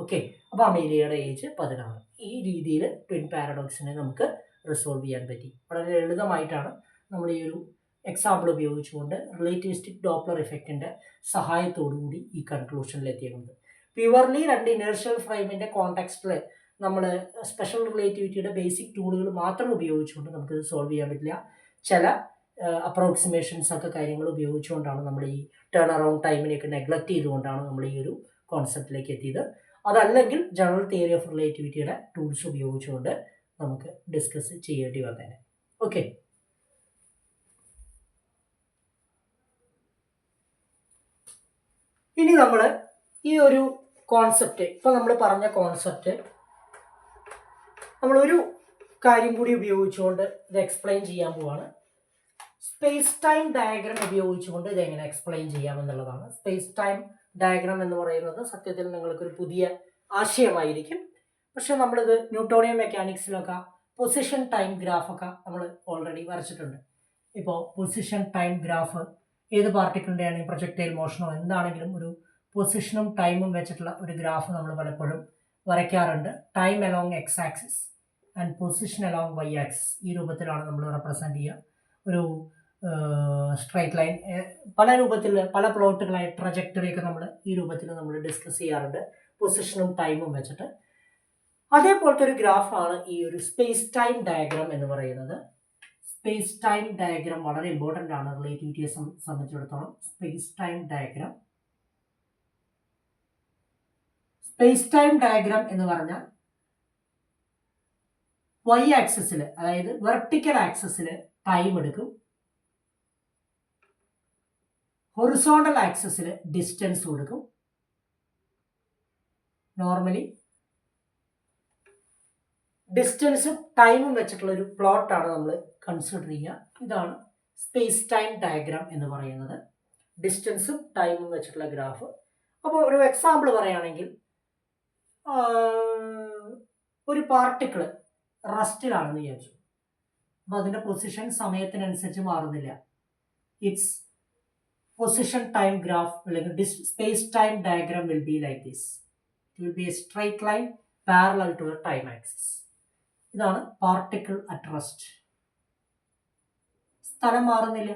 ഓക്കെ, അപ്പോൾ അമേലിയയുടെ ഏജ് 16. ഈ രീതിയിൽ ട്വിൻ പാരഡോക്സിനെ നമുക്ക് റിസോൾവ് ചെയ്യാൻ പറ്റി. വളരെ ലളിതമായിട്ടാണ് നമ്മൾ ഈ ഒരു എക്സാമ്പിൾ ഉപയോഗിച്ചുകൊണ്ട് റിലേറ്റിവിസ്റ്റിക് ഡോപ്ലർ ഇഫക്റ്റിന്റെ സഹായത്തോടുകൂടി ഈ കൺക്ലൂഷനിൽ എത്തിയിരിക്കുന്നത്. പ്യുവർലി 2 ഇനേർഷ്യൽ ഫ്രെയിമിന്റെ കോണ്ടെക്സ്റ്റിൽ നമ്മൾ സ്പെഷ്യൽ റിലേറ്റിവിറ്റിയുടെ ബേസിക് ടൂളുകൾ മാത്രം ഉപയോഗിച്ചുകൊണ്ട് നമുക്കിത് സോൾവ് ചെയ്യാൻ പറ്റില്ല. ചില അപ്രോക്സിമേഷൻസ് ഒക്കെ കാര്യങ്ങൾ ഉപയോഗിച്ചുകൊണ്ടാണ് നമ്മൾ ഈ ടേൺ അറൗണ്ട് ടൈമിനെയൊക്കെ നെഗ്ലക്ട് ചെയ്തുകൊണ്ടാണ് നമ്മൾ ഈ ഒരു കോൺസെപ്റ്റിലേക്ക് എത്തിയത്. അതല്ലെങ്കിൽ ജനറൽ തിയറി ഓഫ് റിലേറ്റിവിറ്റിയുടെ ടൂൾസ് ഉപയോഗിച്ചുകൊണ്ട് നമുക്ക് ഡിസ്കസ് ചെയ്യേണ്ടി വന്നേനെ. ഓക്കെ, ഇനി നമ്മൾ ഈ ഒരു കോൺസെപ്റ്റ്, ഇപ്പൊ നമ്മൾ പറഞ്ഞ കോൺസെപ്റ്റ് നമ്മളൊരു കാര്യം കൂടി ഉപയോഗിച്ചുകൊണ്ട് ഇത് എക്സ്പ്ലെയിൻ ചെയ്യാൻ പോവാണ്. സ്പേസ് ടൈം ഡയഗ്രം ഉപയോഗിച്ചുകൊണ്ട് ഇത് എങ്ങനെ എക്സ്പ്ലെയിൻ ചെയ്യാമെന്നുള്ളതാണ്. സ്പേസ് ടൈം ഡയഗ്രം എന്ന് പറയുന്നത് സത്യത്തിൽ നിങ്ങൾക്കൊരു പുതിയ ആശയമായിരിക്കും. പക്ഷെ നമ്മളിത് ന്യൂട്ടോണിയൻ മെക്കാനിക്സിലൊക്കെ പൊസിഷൻ ടൈം ഗ്രാഫൊക്കെ നമ്മൾ ഓൾറെഡി വരച്ചിട്ടുണ്ട്. ഇപ്പോൾ പൊസിഷൻ ടൈം ഗ്രാഫ് ഏത് പാർട്ടിക്കിളിൻ്റെ ആണെങ്കിൽ പ്രൊജക്ടൈൽ മോഷനോ എന്താണെങ്കിലും ഒരു പൊസിഷനും ടൈമും വെച്ചിട്ടുള്ള ഒരു ഗ്രാഫ് നമ്മൾ പലപ്പോഴും വരയ്ക്കാറുണ്ട്. Time along X axis and position along Y axis, ഈ രൂപത്തിലാണ് നമ്മൾ റെപ്രസെൻറ്റ് ചെയ്യുക. ഒരു സ്ട്രൈറ്റ് ലൈൻ പല രൂപത്തിൽ പല പ്ലോട്ടുകളായി ട്രജക്ടറിയൊക്കെ നമ്മൾ ഈ രൂപത്തിൽ നമ്മൾ ഡിസ്കസ് ചെയ്യാറുണ്ട് പൊസിഷനും ടൈമും വെച്ചിട്ട്. അതേപോലത്തെ ഒരു ഗ്രാഫാണ് ഈ ഒരു സ്പേസ് ടൈം ഡയഗ്രാം എന്ന് പറയുന്നത്. സ്പേസ് ടൈം ഡയഗ്രാം വളരെ ഇമ്പോർട്ടൻ്റ് ആണ് റിലേറ്റിവിറ്റിയെ സംബന്ധിച്ചിടത്തോളം. സ്പേസ് ടൈം ഡയഗ്രാം എന്ന് പറഞ്ഞാൽ വൈ ആക്സിസിൽ, അതായത് വെർട്ടിക്കൽ ആക്സിസിൽ ടൈം എടുക്കും, ഹൊറിസോണ്ടൽ ആക്സിസിൽ ഡിസ്റ്റൻസ് കൊടുക്കും. നോർമലി ഡിസ്റ്റൻസും ടൈമും വെച്ചിട്ടുള്ള ഒരു പ്ലോട്ടാണ് നമ്മൾ കൺസിഡർ ചെയ്യുക. ഇതാണ് സ്പേസ് ടൈം ഡയഗ്രാം എന്ന് പറയുന്നത്, ഡിസ്റ്റൻസും ടൈമും വെച്ചിട്ടുള്ള ഗ്രാഫ്. അപ്പോൾ ഒരു എക്സാമ്പിൾ പറയുകയാണെങ്കിൽ ഒരു പാർട്ടിക്കിൾ റസ്റ്റിലാണെന്ന് വിചാരിച്ചു. അപ്പോൾ അതിൻ്റെ പൊസിഷൻ സമയത്തിനനുസരിച്ച് മാറുന്നില്ല. ഇറ്റ്സ് പൊസിഷൻ ടൈം ഗ്രാഫ് അല്ലെങ്കിൽ space time diagram will be like this. It will be a straight line parallel to the time axis. ഇതാണ് പാർട്ടിക്കിൾ അറ്റ് റെസ്റ്റ്. സ്ഥലം മാറുന്നില്ല,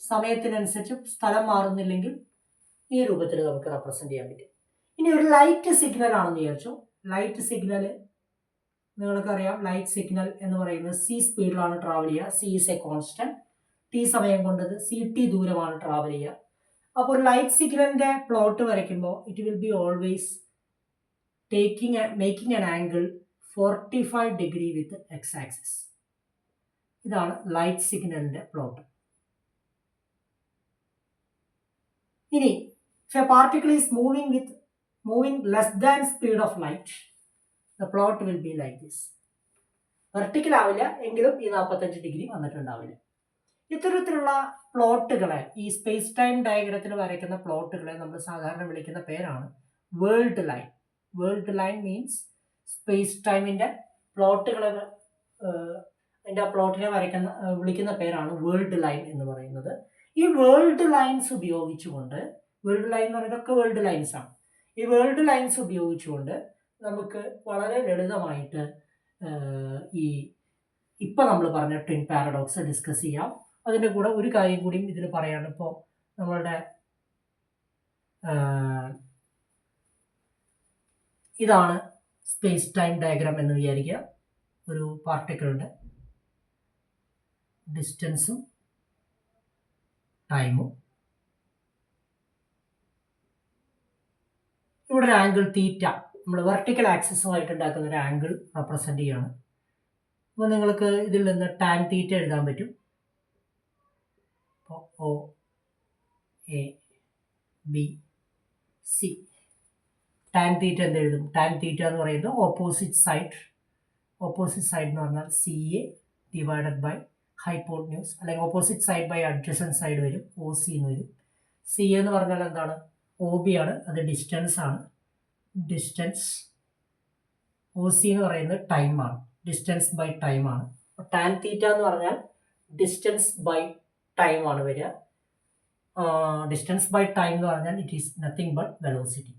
സമയത്തിനനുസരിച്ച് സ്ഥലം മാറുന്നില്ലെങ്കിൽ ഈ രൂപത്തിൽ നമുക്ക് റെപ്രസെന്റ് ചെയ്യാൻ പറ്റും. ഇനി ഒരു ലൈറ്റ് സിഗ്നൽ ആണെന്ന് വിചാരിച്ചു. ലൈറ്റ് സിഗ്നൽ നിങ്ങൾക്കറിയാം, ലൈറ്റ് സിഗ്നൽ എന്ന് പറയുന്നത് സി സ്പീഡിലാണ് ട്രാവൽ ചെയ്യുക. C is A constant. T സമയം കൊണ്ടത് സി ടി ദൂരമാണ് ട്രാവൽ ചെയ്യുക. അപ്പോൾ ഒരു ലൈറ്റ് സിഗ്നലിന്റെ പ്ലോട്ട് വരയ്ക്കുമ്പോൾ it will be always making an angle 45 degree with X axis. ഇതാണ് ലൈറ്റ് സിഗ്നലിന്റെ പ്ലോട്ട്. ഇനി if a particle is moving less than speed of light, the plot will be like this. Vertical ആവില്ല, എങ്കിലും ഈ 45 degree വന്നിട്ടുണ്ടാവില്ല. ഇത്തരത്തിലുള്ള പ്ലോട്ടുകളെ, ഈ space time ഡയഗ്രത്തിൽ വരയ്ക്കുന്ന പ്ലോട്ടുകളെ നമ്മൾ സാധാരണ വിളിക്കുന്ന പേരാണ് world line. World line means space ടൈമിന്റെ പ്ലോട്ടുകളെ അതിൻ്റെ ആ പ്ലോട്ടിനെ വിളിക്കുന്ന പേരാണ് വേൾഡ് ലൈൻ എന്ന് പറയുന്നത്. ഈ വേൾഡ് ലൈൻസ് ഉപയോഗിച്ചുകൊണ്ട്, വേൾഡ് ലൈൻ എന്ന് പറയുന്നത് ഇതൊക്കെ വേൾഡ് ലൈൻസ് ആണ്. ഈ വേൾഡ് ലൈൻസ് ഉപയോഗിച്ചുകൊണ്ട് നമുക്ക് വളരെ ലളിതമായിട്ട് ഈ ഇപ്പം നമ്മൾ പറഞ്ഞ ട്വിൻ പാരഡോക്സ് ഡിസ്കസ് ചെയ്യാം. അതിൻ്റെ കൂടെ ഒരു കാര്യം കൂടിയും ഇതിൽ പറയാണ്. ഇപ്പോൾ നമ്മളുടെ ഇതാണ് സ്പേസ് ടൈം ഡയഗ്രാം എന്ന് വിചാരിക്കുക. ഒരു പാർട്ടിക്കിളിൻ്റെ ഡിസ്റ്റൻസും ടൈമും, ഇവിടെ ഒരു ആംഗിൾ തീറ്റ നമ്മൾ വെർട്ടിക്കൽ ആക്സിസുമായിട്ട് ഉണ്ടാക്കുന്ന ഒരു ആംഗിൾ റെപ്രസെൻ്റ് ചെയ്യാണ്. അപ്പോൾ നിങ്ങൾക്ക് ഇതിൽ നിന്ന് ടാൻ തീറ്റ എഴുതാൻ പറ്റും. അപ്പോൾ O A B C, tan theta എന്ത് എഴുതും? ടാൻ തീറ്റ എന്ന് പറയുന്നത് ഓപ്പോസിറ്റ് സൈഡ് എന്ന് പറഞ്ഞാൽ C A divided by hypotenuse, അല്ലെങ്കിൽ opposite side by adjacent side വരും, ഒ സി എന്ന് വരും. സി എന്ന് പറഞ്ഞാൽ എന്താണ്? ഒ ബി ആണ്, അത് ഡിസ്റ്റൻസ് ആണ്. ഡിസ്റ്റൻസ്. ഒ സി എന്ന് പറയുന്നത് ടൈമാണ്, ഡിസ്റ്റൻസ് ബൈ ടൈമാണ്. ടാൻ തീറ്റ എന്ന് പറഞ്ഞാൽ ഡിസ്റ്റൻസ് ബൈ ടൈമാണ് വരിക. ഡിസ്റ്റൻസ് ബൈ ടൈം എന്ന് പറഞ്ഞാൽ it is nothing but velocity.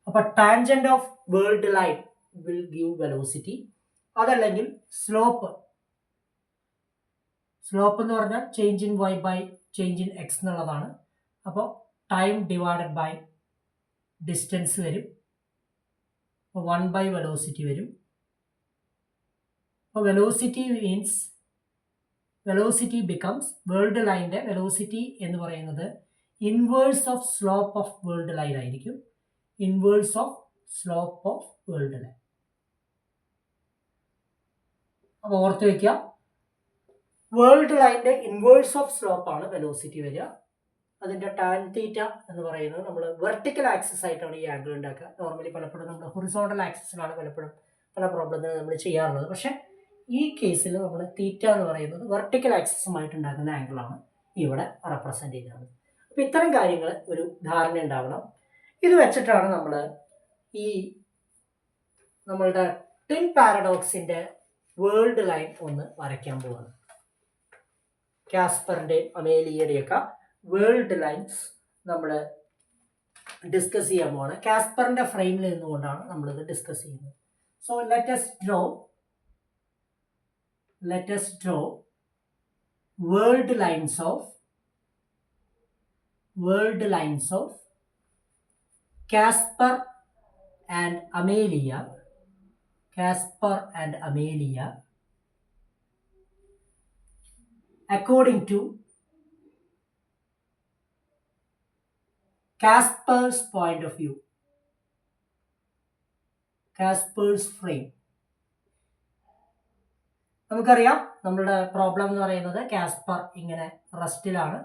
അപ്പോൾ tangent of world line will give velocity. അതല്ലെങ്കിൽ സ്ലോപ്പ് എന്ന് പറഞ്ഞാൽ change in Y by change in X എന്നുള്ളതാണ്. അപ്പോൾ ടൈം ഡിവൈഡഡ് ബൈ ഡിസ്റ്റൻസ് വരും. അപ്പോൾ 1 ബൈ വെലോസിറ്റി വരും. അപ്പോൾ വെലോസിറ്റി ബിക്കംസ്, വേൾഡ് ലൈൻ്റെ വെലോസിറ്റി എന്ന് പറയുന്നത് inverse of slope of world line ആയിരിക്കും. Inverse of slope of world line. അപ്പോൾ ഓർത്ത് വയ്ക്കുക, വേൾഡ് ലൈൻ്റെ ഇൻവേഴ്സ് ഓഫ് സ്ലോപ്പാണ് വെലോസിറ്റി വരിക. അതിൻ്റെ ടാൻ തീറ്റ എന്ന് പറയുന്നത് നമ്മൾ വെർട്ടിക്കൽ ആക്സിസ് ആയിട്ടാണ് ഈ ആംഗിൾ ഉണ്ടാക്കുക. നോർമലി പലപ്പോഴും നമ്മൾ ഹൊറിസോണ്ടൽ ആക്സിസിലാണ് പലപ്പോഴും പല പ്രോബ്ലത്തിന് നമ്മൾ ചെയ്യാറുള്ളത്. പക്ഷേ ഈ കേസിൽ നമ്മൾ തീറ്റ എന്ന് പറയുന്നത് വെർട്ടിക്കൽ ആക്സിസുമായിട്ട് ഉണ്ടാക്കുന്ന ആംഗിളാണ് ഇവിടെ റെപ്രസെൻ്റ് ചെയ്യുന്നത്. അപ്പോൾ ഇത്തരം കാര്യങ്ങൾ ഒരു ധാരണ ഉണ്ടാവണം. ഇത് വെച്ചിട്ടാണ് നമ്മൾ ഈ നമ്മളുടെ ട്വിൻ പാരഡോക്സിൻ്റെ വേൾഡ് ലൈൻ ഒന്ന് വരയ്ക്കാൻ പോകുന്നത്. കാസ്പറിൻ്റെയും അമേലിയയുടെയൊക്കെ വേൾഡ് ലൈൻസ് നമ്മൾ ഡിസ്കസ് ചെയ്യാൻ പോവാണ്. കാസ്പറിൻ്റെ ഫ്രെയിമിൽ നിന്നുകൊണ്ടാണ് നമ്മളിത് ഡിസ്കസ് ചെയ്യുന്നത്. So let us draw world lines of Caspar and Amelia according to Caspar's point of view, Caspar's frame. നമുക്കറിയാം നമ്മളുടെ പ്രോബ്ലം എന്ന് പറയുന്നത് കാസ്പർ ഇങ്ങനെ റെസ്റ്റിലാണ്,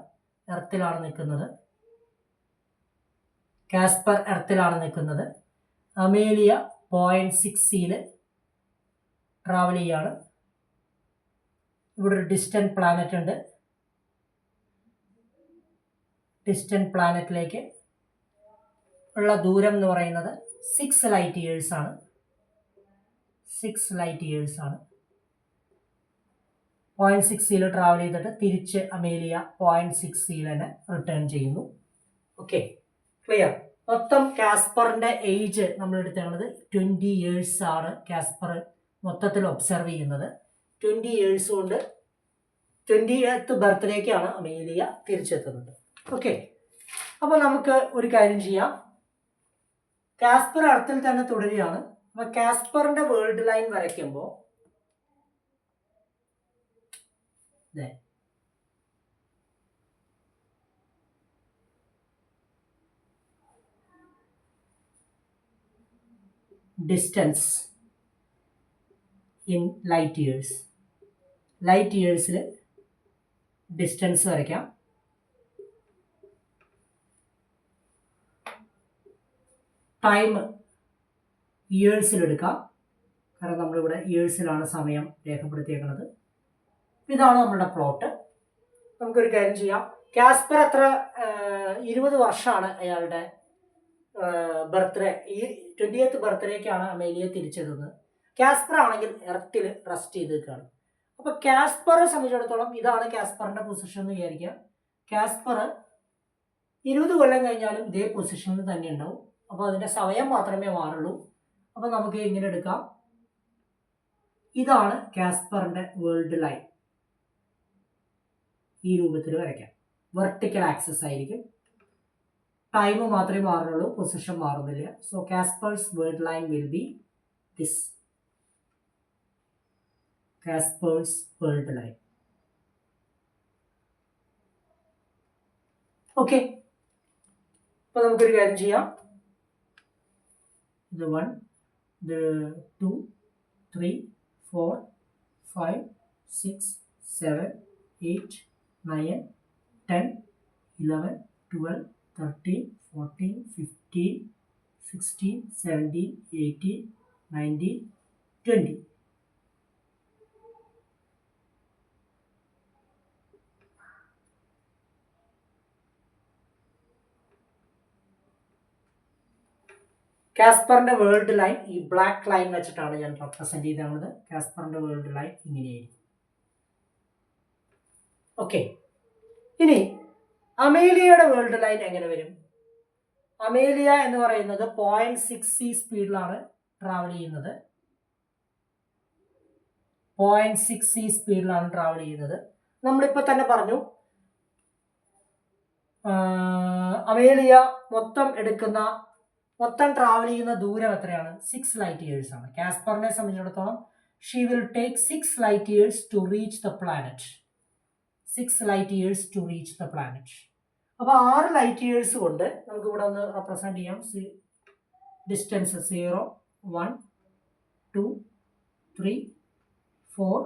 എർത്തിലാണ് നിൽക്കുന്നത്. കാസ്പർ എർത്തിലാണ് നിൽക്കുന്നത്. അമേലിയ 0.6 ട്രാവൽ ചെയ്യാണ്. ഇവിടെ ഒരു ഡിസ്റ്റന്റ് പ്ലാനറ്റ് ഉണ്ട്. ഡിസ്റ്റന്റ് പ്ലാനറ്റിലേക്ക് ഉള്ള ദൂരം എന്ന് പറയുന്നത് 6 ലൈറ്റ് ഇയേഴ്സ് ആണ്. 0.6 ട്രാവൽ ചെയ്തിട്ട് തിരിച്ച് അമേലിയ 0.6 തന്നെ റിട്ടേൺ ചെയ്യുന്നു. Okay, clear. മൊത്തം കാസ്പറിൻ്റെ ഏജ് നമ്മൾ എടുത്തേണ്ടത് 20 ഇയേഴ്സ് ആണ്. കാസ്പർ മൊത്തത്തിൽ ഒബ്സർവ് ചെയ്യുന്നത് 20 ഇയേഴ്സ് കൊണ്ട് 20th ബർത്ത്ഡേക്കാണ് അമേലിയ തിരിച്ചെത്തുന്നത്. ഓക്കെ, അപ്പോൾ നമുക്ക് ഒരു കാര്യം ചെയ്യാം. കാസ്പർ അർത്ഥത്തിൽ തന്നെ തുടരുകയാണ്. അപ്പോൾ കാസ്പറിൻ്റെ വേൾഡ് ലൈൻ വരയ്ക്കുമ്പോൾ ഡിസ്റ്റൻസ് ഇൻ ലൈറ്റ് ഇയേഴ്സിൽ ഡിസ്റ്റൻസ് വരയ്ക്കാം. ടൈം ഇയേഴ്സിലെടുക്കാം, കാരണം നമ്മളിവിടെ ഇയേഴ്സിലാണ് സമയം രേഖപ്പെടുത്തിയേക്കുന്നത്. ഇതാണ് നമ്മളുടെ പ്ലോട്ട്. നമുക്കൊരു കാര്യം ചെയ്യാം. കാസ്പർ 20 വർഷമാണ് അയാളുടെ ബർത്ത്ഡേ. ഈ 20th ബർത്ത്ഡേക്കാണ് അമേലിയ തിരിച്ചെത്തുന്നത്. കാസ്പർ ആണെങ്കിൽ എർത്തിൽ റെസ്റ്റ് ചെയ്ത് നിൽക്കുകയാണ്. അപ്പോൾ കാസ്പറെ സംബന്ധിച്ചിടത്തോളം ഇതാണ് കാസ്പറിൻ്റെ പൊസിഷൻ എന്ന് വിചാരിക്കുക. കാസ്പർ 20 കൊല്ലം കഴിഞ്ഞാലും ഇതേ പൊസിഷനിൽ തന്നെ ഉണ്ടാവും. അപ്പോൾ അതിൻ്റെ സമയം മാത്രമേ മാറുള്ളൂ. അപ്പോൾ നമുക്ക് ഇങ്ങനെ എടുക്കാം. ഇതാണ് കാസ്പറിൻ്റെ വേൾഡ് ലൈൻ. ഈ രൂപത്തിൽ വരയ്ക്കാം. വെർട്ടിക്കൽ ആക്സിസ് ആയിരിക്കും. ടൈം മാത്രമേ മാറുള്ളൂ, പൊസിഷൻ മാറുന്നില്ല. So Casper's world line will be this. Casper's world line. Okay, അപ്പോൾ നമുക്കൊരു കാര്യം ചെയ്യാം. ഇത് 1, ഇത് 2, 3, 4, 5, 6, 7, 8, 9, 10, 11, 12, 13, 14, 15, 16, 17, 18, 19, 20. കാസ്പറിൻ്റെ വേൾഡ് ലൈൻ ഈ ബ്ലാക്ക് ലൈൻ വെച്ചിട്ടാണ് ഞാൻ റെപ്രസെൻറ്റ് ചെയ്തത്. കാസ്പറിൻ്റെ വേൾഡ് ലൈൻ ഇങ്ങനെയായിരിക്കും. ഓക്കെ, ഇനി അമേലിയയുടെ വേൾഡ് ലൈൻ എങ്ങനെ വരും? അമേലിയ എന്ന് പറയുന്നത് 0.6c സ്പീഡിലാണ് ട്രാവൽ ചെയ്യുന്നത്. 0.6c സ്പീഡിലാണ് ട്രാവൽ ചെയ്യുന്നത്. നമ്മളിപ്പോൾ തന്നെ പറഞ്ഞു അമേലിയ മൊത്തം ട്രാവൽ ചെയ്യുന്ന ദൂരം എത്രയാണ്? 6 ലൈറ്റ് ഇയേഴ്സ് ആണ്. കാസ്പറിനെ സംബന്ധിച്ചിടത്തോളം she will take 6 light years to reach the planet. 6 light years to reach the planet. അപ്പോൾ 6 ലൈറ്റ് ഇയേഴ്സ് കൊണ്ട് നമുക്ക് ഇവിടെ ഒന്ന് റെപ്രസെൻറ്റ് ചെയ്യാം. ഡിസ്റ്റൻസ് 0, 1, 2, 3, 4,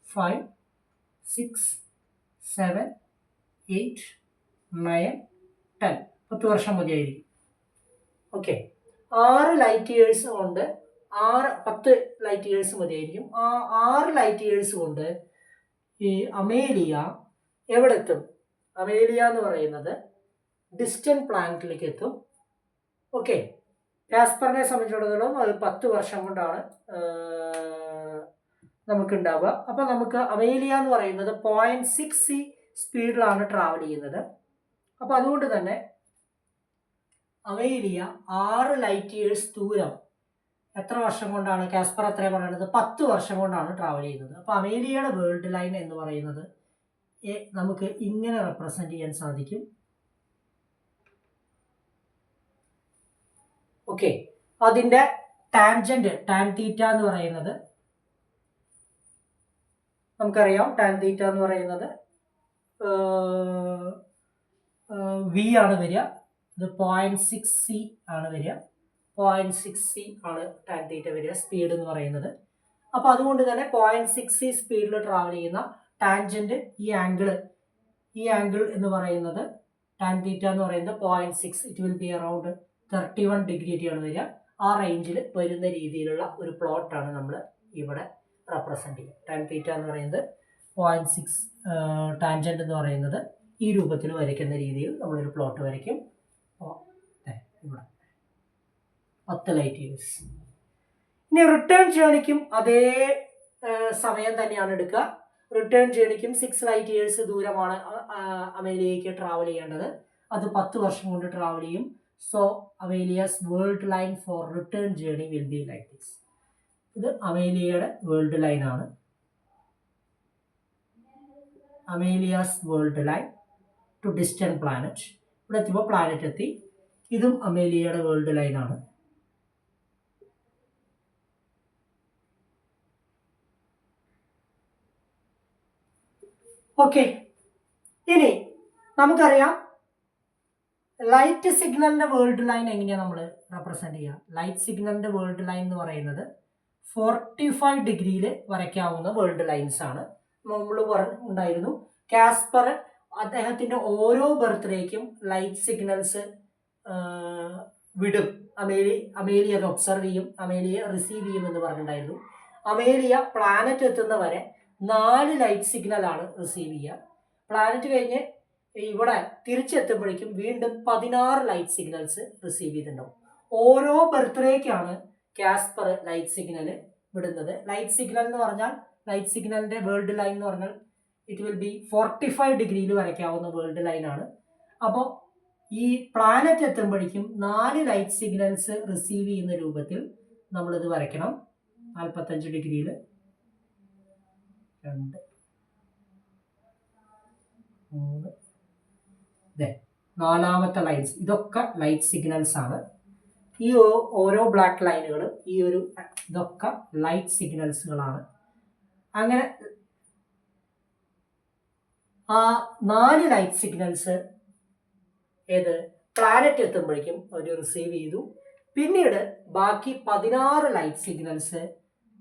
5, 6, 7, 8, 9, 10. 10 വർഷം മതിയായിരിക്കും. ഓക്കെ, 6 ലൈറ്റ് ഇയേഴ്സ് കൊണ്ട് 10 ലൈറ്റ് ഇയേഴ്സ് മതിയായിരിക്കും. ആ 6 ലൈറ്റ് ഇയേഴ്സ് കൊണ്ട് ഈ അമേലിയ എവിടെ എത്തും? അമേലിയ എന്ന് പറയുന്നത് ഡിസ്റ്റന്റ് പ്ലാനറ്റിലേക്ക് എത്തും. ഓക്കെ, കാസ്പറിനെ സംബന്ധിച്ചിടത്തോളം അത് 10 വർഷം കൊണ്ടാണ് നമുക്കുണ്ടാവുക. അപ്പോൾ നമുക്ക് അമേലിയ എന്ന് പറയുന്നത് 0.6c സ്പീഡിലാണ് ട്രാവൽ ചെയ്യുന്നത്. അപ്പോൾ അതുകൊണ്ട് തന്നെ അമേലിയ 6 ലൈറ്റ് ഇയേഴ്സ് ദൂരം എത്ര വർഷം കൊണ്ടാണ്? കാസ്പർ എത്ര പറയുന്നത്? 10 വർഷം കൊണ്ടാണ് ട്രാവൽ ചെയ്യുന്നത്. അപ്പോൾ അമേലിയയുടെ വേൾഡ് ലൈൻ എന്ന് പറയുന്നത് നമുക്ക് ഇങ്ങനെ റെപ്രസെൻറ്റ് ചെയ്യാൻ സാധിക്കും. ഓക്കെ, അതിൻ്റെ ടാൻജൻറ്റ് ടാൻ തീറ്റ എന്ന് പറയുന്നത് നമുക്കറിയാം. ടാൻ തീറ്റ എന്ന് പറയുന്നത് വി ആണ് വരിക. ഇത് 0.6c ആണ് വരിക. 0.6c ആണ് ടാൻ തീറ്റ വരിക, സ്പീഡ് എന്ന് പറയുന്നത്. അപ്പോൾ അതുകൊണ്ട് തന്നെ 0.6c സ്പീഡിൽ ട്രാവൽ ചെയ്യുന്ന ടാൻജൻറ്റ് ഈ ആംഗിൾ എന്ന് പറയുന്നത് ടാൻ തീറ്റ എന്ന് പറയുന്നത് 0.6, it will B around 31 degree ആണ് വരിക. ആ റേഞ്ചിൽ വരുന്ന രീതിയിലുള്ള ഒരു പ്ലോട്ടാണ് നമ്മൾ ഇവിടെ റെപ്രസെൻറ്റ് ചെയ്യുക. ടാൻ തീറ്റ എന്ന് പറയുന്നത് 0.6, ടാൻജൻറ്റ് എന്ന് പറയുന്നത് ഈ രൂപത്തിൽ വരയ്ക്കുന്ന രീതിയിൽ നമ്മളൊരു പ്ലോട്ട് വരയ്ക്കും. ഇവിടെ 10 ലൈറ്റ് ഇയേഴ്സ്. ഇനി റിട്ടേൺ ജേണിക്കും അതേ സമയം തന്നെയാണ് എടുക്കുക. റിട്ടേൺ ജേണിക്കും 6 ലൈറ്റ് ഇയേഴ്സ് ദൂരമാണ് അമേലിയയ്ക്ക് ട്രാവൽ ചെയ്യേണ്ടത്. അത് 10 വർഷം കൊണ്ട് ട്രാവൽ ചെയ്യും. So Amelia's world line for return journey will be like this. ഇത് അമേലിയയുടെ വേൾഡ് ലൈനാണ്. Amelia's world line to distant planet. ഇവിടെ എത്തിയപ്പോൾ പ്ലാനറ്റ് എത്തി. ഇതും അമേലിയയുടെ വേൾഡ് ലൈനാണ്. ഓക്കെ, ഇനി നമുക്കറിയാം ലൈറ്റ് സിഗ്നലിൻ്റെ വേൾഡ് ലൈൻ എങ്ങനെയാണ് നമ്മൾ റെപ്രസെൻറ്റ് ചെയ്യുക? ലൈറ്റ് സിഗ്നലിൻ്റെ വേൾഡ് ലൈൻ എന്ന് പറയുന്നത് 45 ഡിഗ്രിയിൽ വരയ്ക്കാവുന്ന വേൾഡ് ലൈൻസ് ആണ്. നമ്മൾ ഉണ്ടായിരുന്നു കാസ്പർ അദ്ദേഹത്തിൻ്റെ ഓരോ ബർത്ത്ഡേക്കും ലൈറ്റ് സിഗ്നൽസ് വിടും. അമേലിയ അത് ഒബ്സർവ് ചെയ്യും, അമേലിയ റിസീവ് ചെയ്യും എന്ന് പറഞ്ഞിട്ടുണ്ടായിരുന്നു. അമേലിയ പ്ലാനറ്റ് എത്തുന്നവരെ 4 ലൈറ്റ് സിഗ്നലാണ് റിസീവ് ചെയ്യുക. പ്ലാനറ്റ് കഴിഞ്ഞ് ഇവിടെ തിരിച്ചെത്തുമ്പോഴേക്കും വീണ്ടും 16 ലൈറ്റ് സിഗ്നൽസ് റിസീവ് ചെയ്തിട്ടുണ്ടാവും. ഓരോ ബർത്ത്ഡേക്കാണ് കാസ്പർ ലൈറ്റ് സിഗ്നൽ വിടുന്നത്. ലൈറ്റ് സിഗ്നൽ എന്ന് പറഞ്ഞാൽ ലൈറ്റ് സിഗ്നലിൻ്റെ വേൾഡ് ലൈൻ എന്ന് പറഞ്ഞാൽ ഇറ്റ് വിൽ ബി 45 ഡിഗ്രിയിൽ വരയ്ക്കാവുന്ന വേൾഡ് ലൈനാണ്. അപ്പോൾ ഈ പ്ലാനറ്റ് എത്തുമ്പോഴേക്കും 4 ലൈറ്റ് സിഗ്നൽസ് റിസീവ് ചെയ്യുന്ന രൂപത്തിൽ നമ്മളിത് വരയ്ക്കണം. 45 ഡിഗ്രിയിൽ 2 3 നാലാമത്തെ ലൈൻസ്, ഇതൊക്കെ ലൈറ്റ് സിഗ്നൽസ് ആണ്. ഈ ഓരോ ബ്ലാക്ക് ലൈനുകളും ഇതൊക്കെ ലൈറ്റ് സിഗ്നൽസുകളാണ്. അങ്ങനെ ആ 4 ലൈറ്റ് സിഗ്നൽസ് പ്ലാനറ്റ് എത്തുമ്പോഴേക്കും അവർ റിസീവ് ചെയ്തു. പിന്നീട് ബാക്കി 16 ലൈറ്റ് സിഗ്നൽസ്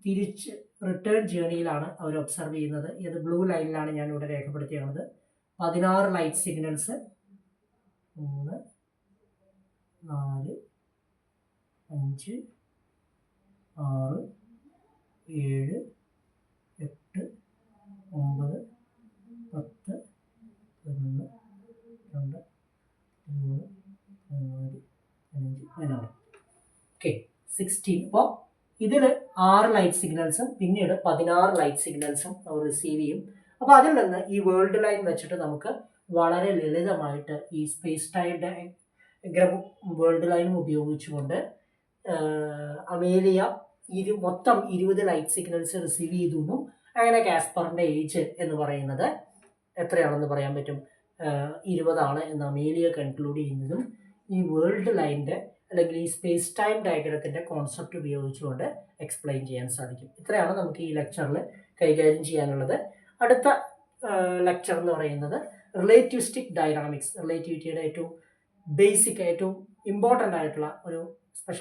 തിരിച്ച് റിട്ടേൺ ജേണിയിലാണ് അവർ ഒബ്സർവ് ചെയ്യുന്നത്. ബ്ലൂ ലൈനിലാണ് ഞാൻ ഇവിടെ രേഖപ്പെടുത്തിയത്. 16 ലൈറ്റ് സിഗ്നൽസ് 3 4 5 6 7 8 9 10 11 12 13 14 15 16. ഓക്കെ, 16. അപ്പോൾ ഇതിൽ 6 ലൈറ്റ് സിഗ്നൽസും പിന്നീട് 16 ലൈറ്റ് സിഗ്നൽസും അവർ റിസീവ് ചെയ്യും. അപ്പോൾ അതിൽ നിന്ന് ഈ വേൾഡ് ലൈൻ വെച്ചിട്ട് നമുക്ക് വളരെ ലളിതമായിട്ട് ഈ സ്പേസ് ടൈം ഡയഗ്രം വേൾഡ് ലൈനും ഉപയോഗിച്ചുകൊണ്ട് അമേലിയ മൊത്തം 20 ലൈറ്റ് സിഗ്നൽസ് റിസീവ് ചെയ്തു. അങ്ങനെ കാസ്പറിൻ്റെ ഏജ് എന്ന് പറയുന്നത് എത്രയാണെന്ന് പറയാൻ പറ്റും, 20 എന്ന് അമേലിയ കൺക്ലൂഡ് ചെയ്യുന്നതും ഈ വേൾഡ് ലൈനിൻ്റെ അല്ലെങ്കിൽ ഈ സ്പേസ് ടൈം ഡയഗ്രത്തിൻ്റെ കോൺസെപ്റ്റ് ഉപയോഗിച്ചുകൊണ്ട് എക്സ്പ്ലെയിൻ ചെയ്യാൻ സാധിക്കും. ഇത്രയാണ് നമുക്ക് ഈ ലെക്ചറിൽ കൈകാര്യം ചെയ്യാനുള്ളത്. അടുത്ത ലെക്ചർ എന്ന് പറയുന്നത് റിലേറ്റിവിസ്റ്റിക് ഡൈനാമിക്സ്, റിലേറ്റിവിറ്റിയുടെ ഏറ്റവും ബേസിക് ഏറ്റവും ഇമ്പോർട്ടൻ്റ് ആയിട്ടുള്ള ഒരു സ്പെഷ്യൽ